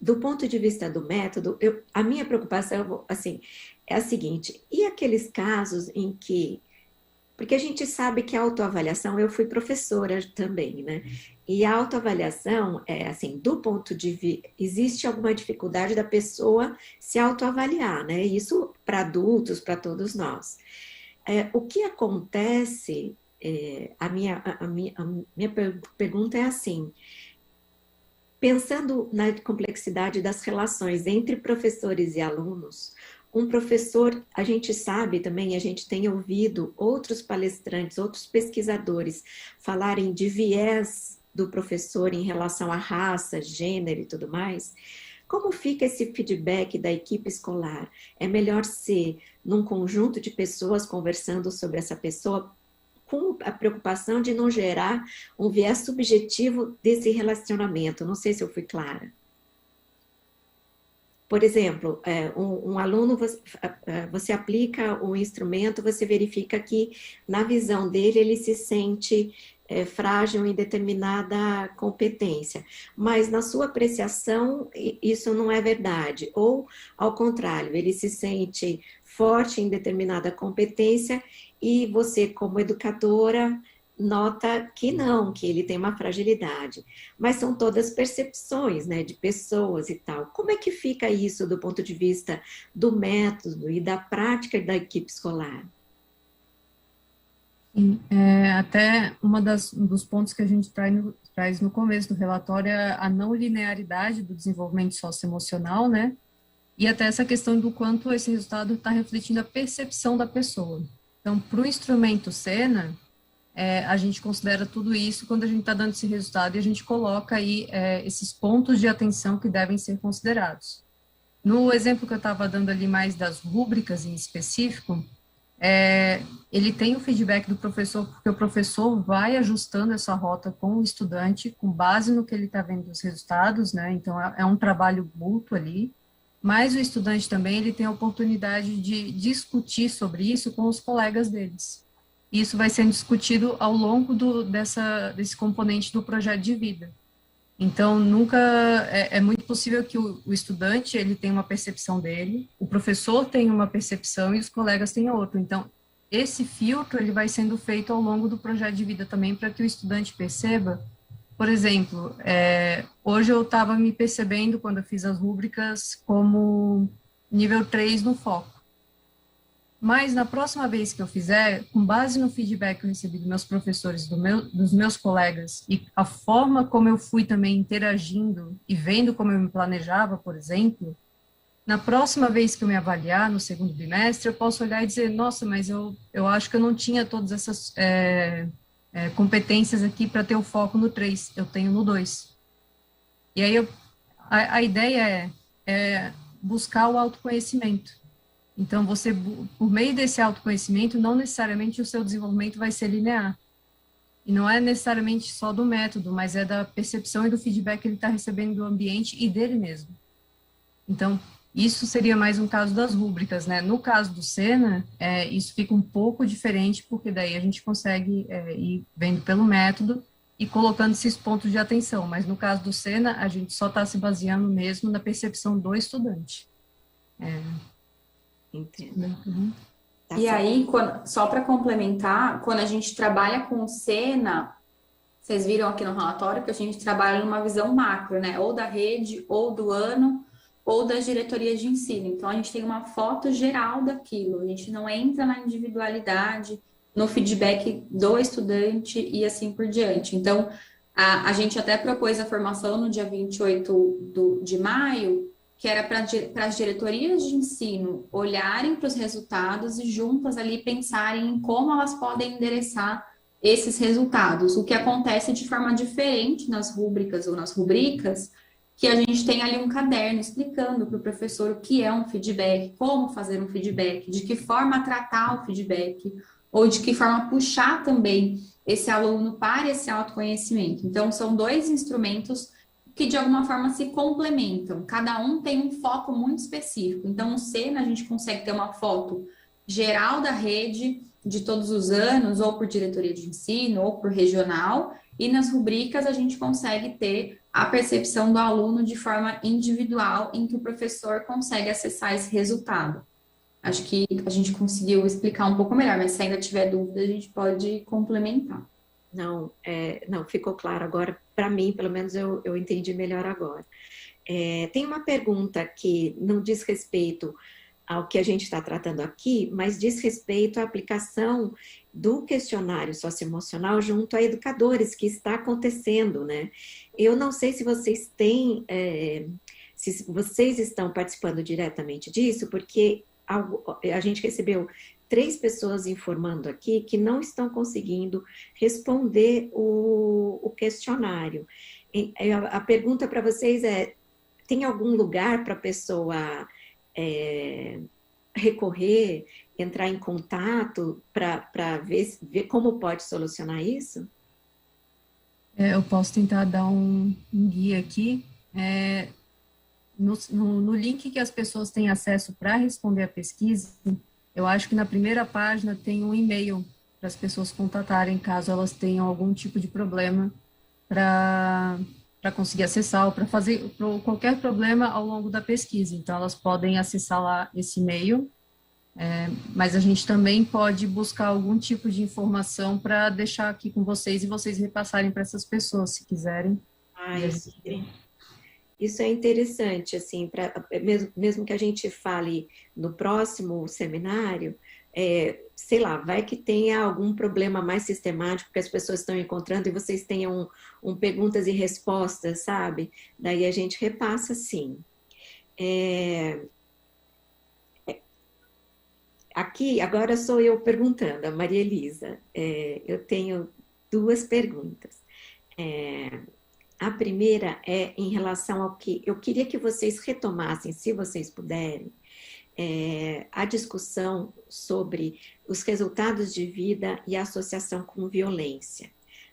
do ponto de vista do método, a minha preocupação, assim, é a seguinte: e aqueles casos em que, porque a gente sabe que a autoavaliação, eu fui professora também, né? E a autoavaliação é assim, do ponto de vista, existe alguma dificuldade da pessoa se autoavaliar, né? Isso para adultos, para todos nós. O que acontece, a minha pergunta é assim, pensando na complexidade das relações entre professores e alunos, um professor, a gente sabe também, a gente tem ouvido outros palestrantes, outros pesquisadores falarem de viés do professor em relação à raça, gênero e tudo mais. Como fica esse feedback da equipe escolar? É melhor ser num conjunto de pessoas conversando sobre essa pessoa, com a preocupação de não gerar um viés subjetivo desse relacionamento? Não sei se eu fui clara. Por exemplo, um aluno, você aplica o instrumento, você verifica que, na visão dele, ele se sente frágil em determinada competência, mas na sua apreciação, isso não é verdade. Ou, ao contrário, ele se sente forte em determinada competência e você, como educadora, nota que não, que ele tem uma fragilidade. Mas são todas percepções, né, de pessoas e tal. Como é que fica isso do ponto de vista do método e da prática da equipe escolar? Sim, até dos pontos que a gente traz no começo do relatório é a não linearidade do desenvolvimento socioemocional, né? E até essa questão do quanto esse resultado está refletindo a percepção da pessoa. Então, para o instrumento Sena, a gente considera tudo isso quando a gente está dando esse resultado e a gente coloca aí esses pontos de atenção que devem ser considerados. No exemplo que eu estava dando ali mais das rúbricas em específico, ele tem o feedback do professor, porque o professor vai ajustando essa rota com o estudante, com base no que ele está vendo dos resultados, né? Então, é um trabalho mútuo ali, mas o estudante também ele tem a oportunidade de discutir sobre isso com os colegas deles. Isso vai sendo discutido ao longo desse componente do projeto de vida. Então, é muito possível que o estudante ele tenha uma percepção dele, o professor tenha uma percepção e os colegas tenham outra. Então, esse filtro ele vai sendo feito ao longo do projeto de vida também para que o estudante perceba. Por exemplo, hoje eu estava me percebendo, quando eu fiz as rúbricas, como nível 3 no foco. Mas na próxima vez que eu fizer, com base no feedback que eu recebi dos meus professores, dos meus colegas, e a forma como eu fui também interagindo e vendo como eu me planejava, por exemplo, na próxima vez que eu me avaliar, no segundo bimestre, eu posso olhar e dizer, nossa, mas eu acho que eu não tinha todas essas competências aqui para ter o foco no 3, eu tenho no 2. E aí a ideia é buscar o autoconhecimento. Então, você, por meio desse autoconhecimento, não necessariamente o seu desenvolvimento vai ser linear. E não é necessariamente só do método, mas é da percepção e do feedback que ele está recebendo do ambiente e dele mesmo. Então, isso seria mais um caso das rúbricas, né? No caso do Sena, isso fica um pouco diferente, porque daí a gente consegue ir vendo pelo método e colocando esses pontos de atenção. Mas no caso do Sena, a gente só está se baseando mesmo na percepção do estudante. Entendo. Uhum. E aí, só para complementar, quando a gente trabalha com o Sena, vocês viram aqui no relatório que a gente trabalha numa visão macro, né? Ou da rede, ou do ano, ou das diretorias de ensino. Então, a gente tem uma foto geral daquilo. A gente não entra na individualidade, no feedback do estudante e assim por diante. Então, a gente até propôs a formação no dia 28 de maio, que era para as diretorias de ensino olharem para os resultados e juntas ali pensarem em como elas podem endereçar esses resultados. O que acontece de forma diferente nas rúbricas ou nas rubricas, que a gente tem ali um caderno explicando para o professor o que é um feedback, como fazer um feedback, de que forma tratar o feedback, ou de que forma puxar também esse aluno para esse autoconhecimento. Então, são dois instrumentos que de alguma forma se complementam. Cada um tem um foco muito específico. Então, no Sena, a gente consegue ter uma foto geral da rede de todos os anos, ou por diretoria de ensino, ou por regional, e nas rubricas a gente consegue ter a percepção do aluno de forma individual, em que o professor consegue acessar esse resultado. Acho que a gente conseguiu explicar um pouco melhor, mas se ainda tiver dúvida, a gente pode complementar. Não, ficou claro agora. Para mim, pelo menos, eu entendi melhor agora. Tem uma pergunta que não diz respeito ao que a gente está tratando aqui, mas diz respeito à aplicação do questionário socioemocional junto a educadores, que está acontecendo, né? Eu não sei se vocês têm, se vocês estão participando diretamente disso, porque a gente recebeu 3 pessoas informando aqui que não estão conseguindo responder o questionário. A pergunta para vocês tem algum lugar para a pessoa recorrer, entrar em contato para ver como pode solucionar isso? Eu posso tentar dar um guia aqui. No link que as pessoas têm acesso para responder a pesquisa, eu acho que na primeira página tem um e-mail para as pessoas contatarem caso elas tenham algum tipo de problema para conseguir acessar ou para fazer qualquer problema ao longo da pesquisa. Então, elas podem acessar lá esse e-mail, mas a gente também pode buscar algum tipo de informação para deixar aqui com vocês e vocês repassarem para essas pessoas, se quiserem. Isso é interessante, assim, mesmo que a gente fale no próximo seminário, sei lá, vai que tenha algum problema mais sistemático que as pessoas estão encontrando e vocês tenham perguntas e respostas, sabe? Daí a gente repassa, sim. Aqui, agora sou eu perguntando, a Maria Elisa. Eu tenho 2 perguntas. A primeira é em relação ao que eu queria que vocês retomassem, se vocês puderem, a discussão sobre os resultados de vida e a associação com violência,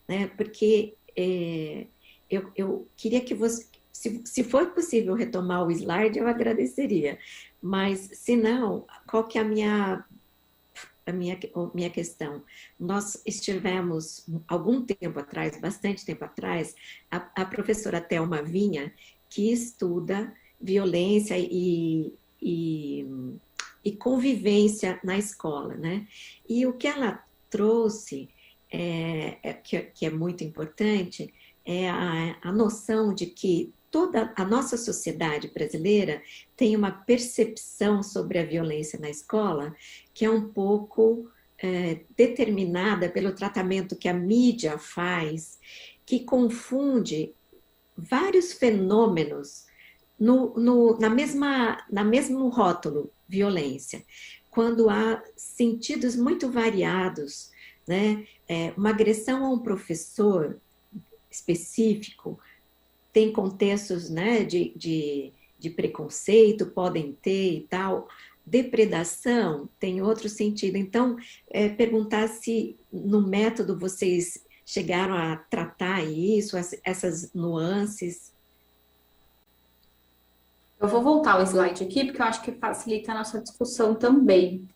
né? Porque eu queria que você, se for possível retomar o slide, eu agradeceria, mas se não, qual que é a minha questão? Nós estivemos, algum tempo atrás, bastante tempo atrás, a professora Thelma Vinha, que estuda violência e convivência na escola, né? E o que ela trouxe, que é muito importante, é a noção de que toda a nossa sociedade brasileira tem uma percepção sobre a violência na escola que é um pouco determinada pelo tratamento que a mídia faz, que confunde vários fenômenos na mesmo rótulo, violência, quando há sentidos muito variados, né? uma agressão a um professor específico tem contextos, né, de preconceito, podem ter e tal. Depredação tem outro sentido. Então, perguntar se no método vocês chegaram a tratar isso, essas nuances. Eu vou voltar o slide aqui, porque eu acho que facilita a nossa discussão também.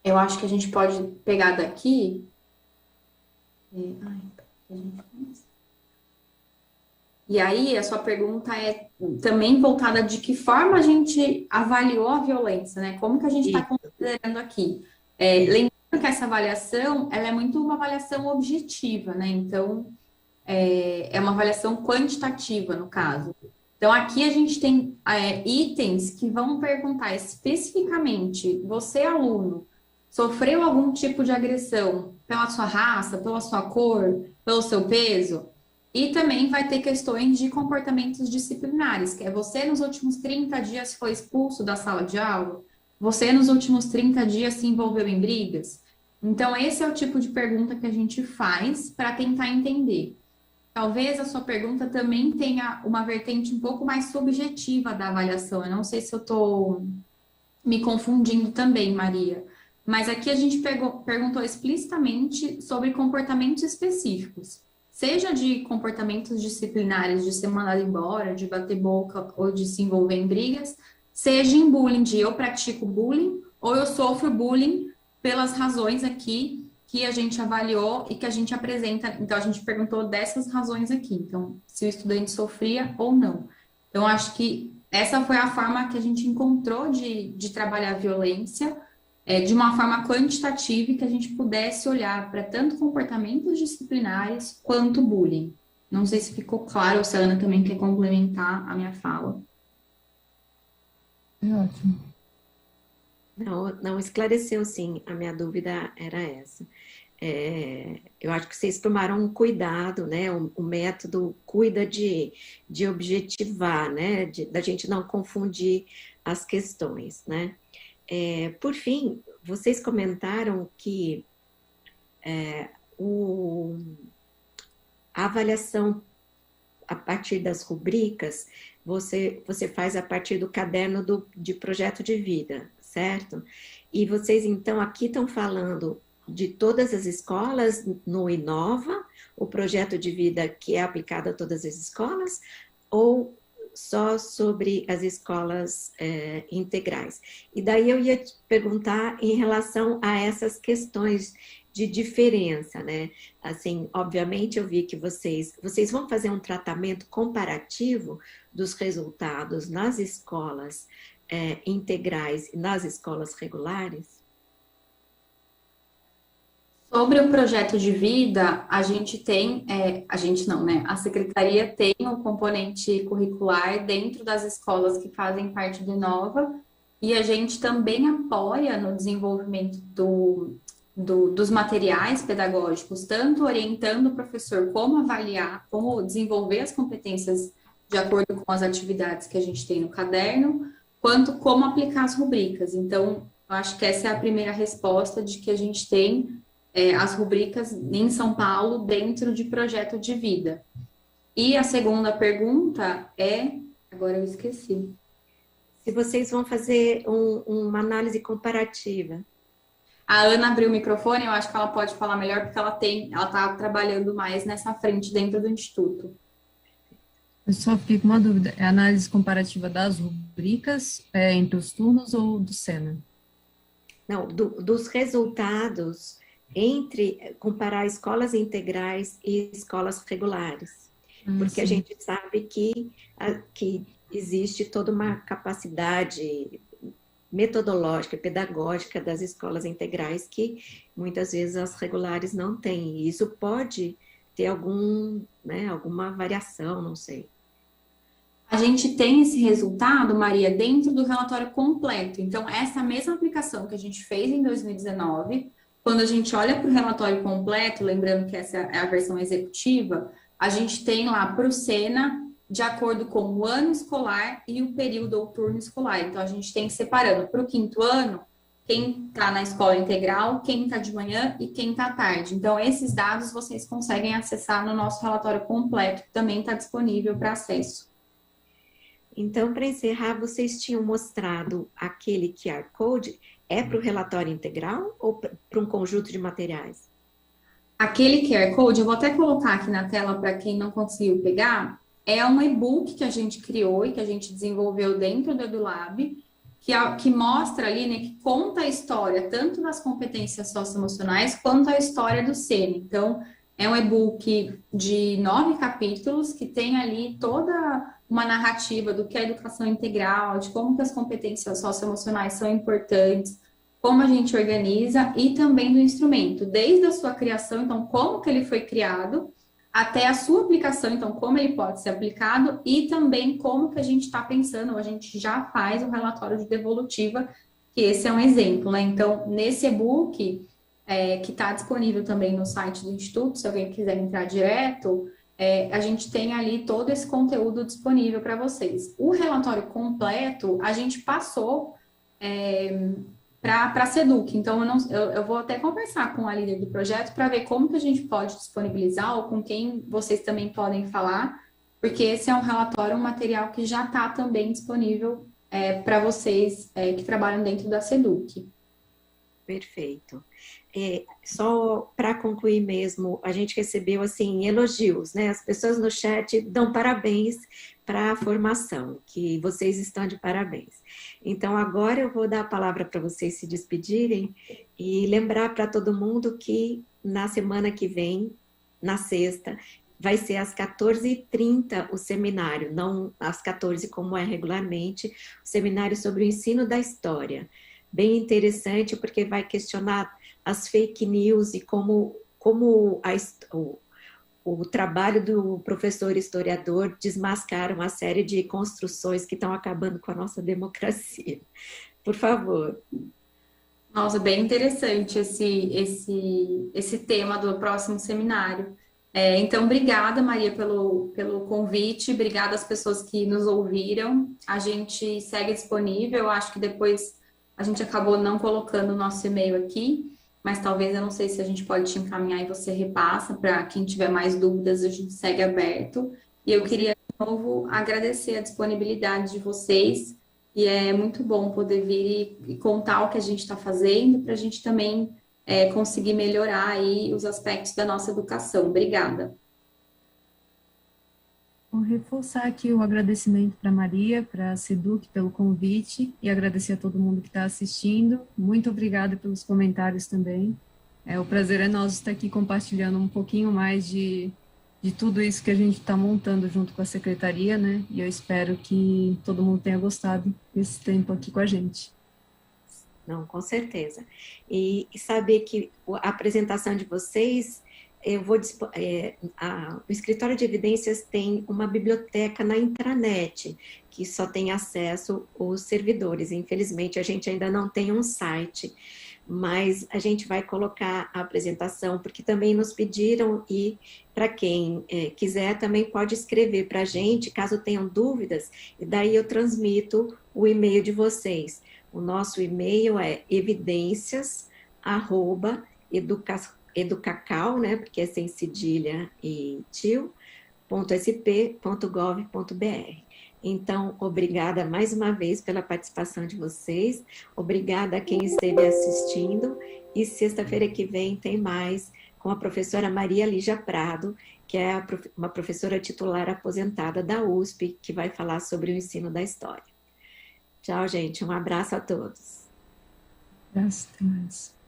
Eu acho que a gente pode pegar daqui. E aí, a sua pergunta é também voltada de que forma a gente avaliou a violência, né? Como que a gente está considerando aqui? Lembrando que essa avaliação, ela é muito uma avaliação objetiva, né? Então, é uma avaliação quantitativa, no caso. Então, aqui a gente tem itens que vão perguntar especificamente, você, aluno, sofreu algum tipo de agressão pela sua raça, pela sua cor, pelo seu peso? E também vai ter questões de comportamentos disciplinares, que é você nos últimos 30 dias foi expulso da sala de aula? Você nos últimos 30 dias se envolveu em brigas? Então, esse é o tipo de pergunta que a gente faz para tentar entender. Talvez a sua pergunta também tenha uma vertente um pouco mais subjetiva da avaliação. Eu não sei se eu estou me confundindo também, Maria. Mas aqui a gente perguntou explicitamente sobre comportamentos específicos. Seja de comportamentos disciplinares, de ser mandado embora, de bater boca ou de se envolver em brigas, seja em bullying, de eu pratico bullying ou eu sofro bullying pelas razões aqui que a gente avaliou e que a gente apresenta. Então, a gente perguntou dessas razões aqui. Então, se o estudante sofria ou não. Então, acho que essa foi a forma que a gente encontrou de trabalhar a violência, de uma forma quantitativa e que a gente pudesse olhar para tanto comportamentos disciplinares quanto bullying. Não sei se ficou claro ou se a Ana também quer complementar a minha fala. É ótimo. Não, esclareceu sim, a minha dúvida era essa. Eu acho que vocês tomaram um cuidado, né? O método cuida de objetivar, né? Da gente não confundir as questões, né? Por fim, vocês comentaram que a avaliação a partir das rubricas, você faz a partir do caderno de projeto de vida, certo? E vocês, então, aqui estão falando de todas as escolas no Inova, o projeto de vida que é aplicado a todas as escolas, ou só sobre as escolas integrais? E daí eu ia te perguntar em relação a essas questões de diferença, né? Assim, obviamente eu vi que vocês vão fazer um tratamento comparativo dos resultados nas escolas integrais e nas escolas regulares? Sobre o projeto de vida, a gente tem, a gente não, né? A secretaria tem o componente curricular dentro das escolas que fazem parte do Inova, e a gente também apoia no desenvolvimento dos materiais pedagógicos, tanto orientando o professor como avaliar, como desenvolver as competências de acordo com as atividades que a gente tem no caderno, quanto como aplicar as rubricas. Então, eu acho que essa é a primeira resposta de que a gente tem as rubricas em São Paulo dentro de projeto de vida. E a segunda pergunta agora eu esqueci. Se vocês vão fazer uma análise comparativa. A Ana abriu o microfone, eu acho que ela pode falar melhor, porque ela está trabalhando mais nessa frente dentro do Instituto. Eu só fico com uma dúvida, é a análise comparativa das rubricas entre os turnos ou do SENA? Não, dos resultados entre comparar escolas integrais e escolas regulares. Porque sim, a gente sabe que existe toda uma capacidade metodológica, pedagógica das escolas integrais que muitas vezes as regulares não têm. E isso pode ter alguma variação, não sei. A gente tem esse resultado, Maria, dentro do relatório completo. Então, essa mesma aplicação que a gente fez em 2019, quando a gente olha para o relatório completo, lembrando que essa é a versão executiva, a gente tem lá para o SENA, de acordo com o ano escolar e o período ou turno escolar. Então, a gente tem separando para o quinto ano, quem está na escola integral, quem está de manhã e quem está à tarde. Então, esses dados vocês conseguem acessar no nosso relatório completo, que também está disponível para acesso. Então, para encerrar, vocês tinham mostrado aquele QR Code, é para o relatório integral ou para um conjunto de materiais? Aquele QR Code, eu vou até colocar aqui na tela para quem não conseguiu pegar, é um e-book que a gente criou e que a gente desenvolveu dentro do EduLab, que mostra ali, né, que conta a história tanto das competências socioemocionais quanto a história do SEMI. Então, é um e-book de 9 capítulos que tem ali toda uma narrativa do que é a educação integral, de como que as competências socioemocionais são importantes, como a gente organiza e também do instrumento, desde a sua criação, então como que ele foi criado, até a sua aplicação, então como ele pode ser aplicado e também como que a gente está pensando, a gente já faz o relatório de devolutiva, que esse é um exemplo, né? Então, nesse e-book, que está disponível também no site do Instituto, se alguém quiser entrar direto, a gente tem ali todo esse conteúdo disponível para vocês. O relatório completo, a gente passou para a SEDUC, então eu vou até conversar com a líder do projeto para ver como que a gente pode disponibilizar ou com quem vocês também podem falar, porque esse é um relatório, um material que já está também disponível para vocês que trabalham dentro da SEDUC. Perfeito. Só para concluir mesmo, a gente recebeu assim elogios, né? As pessoas no chat dão parabéns para a formação, que vocês estão de parabéns. Então agora eu vou dar a palavra para vocês se despedirem e lembrar para todo mundo que na semana que vem, na sexta, vai ser às 14h30 o seminário, não às 14 como é regularmente, o seminário sobre o ensino da história. Bem interessante, porque vai questionar as fake news e como o trabalho do professor historiador desmascara uma série de construções que estão acabando com a nossa democracia. Por favor. Nossa, bem interessante esse tema do próximo seminário. Então, obrigada, Maria, pelo convite, obrigada às pessoas que nos ouviram. A gente segue disponível, acho que depois a gente acabou não colocando o nosso e-mail aqui, mas talvez, eu não sei se a gente pode te encaminhar e você repassa, para quem tiver mais dúvidas, a gente segue aberto. E eu queria, de novo, agradecer a disponibilidade de vocês, e é muito bom poder vir e contar o que a gente está fazendo, para a gente também conseguir melhorar aí os aspectos da nossa educação. Obrigada. Vou reforçar aqui o agradecimento para a Maria, para a SEDUC pelo convite e agradecer a todo mundo que está assistindo. Muito obrigada pelos comentários também. O prazer é nosso estar aqui compartilhando um pouquinho mais de tudo isso que a gente está montando junto com a Secretaria, né? E eu espero que todo mundo tenha gostado desse tempo aqui com a gente. Não, com certeza. E saber que a apresentação de vocês... o Escritório de Evidências tem uma biblioteca na intranet, que só tem acesso os servidores. Infelizmente, a gente ainda não tem um site, mas a gente vai colocar a apresentação, porque também nos pediram, e para quem quiser também pode escrever para a gente, caso tenham dúvidas, e daí eu transmito o e-mail de vocês. O nosso e-mail é evidências@educacau, né, porque é sem cedilha e tio.sp.gov.br. Então, obrigada mais uma vez pela participação de vocês, obrigada a quem esteve assistindo, e sexta-feira que vem tem mais com a professora Maria Lígia Prado, que é uma professora titular aposentada da USP, que vai falar sobre o ensino da história. Tchau, gente, um abraço a todos. Abraço, até mais.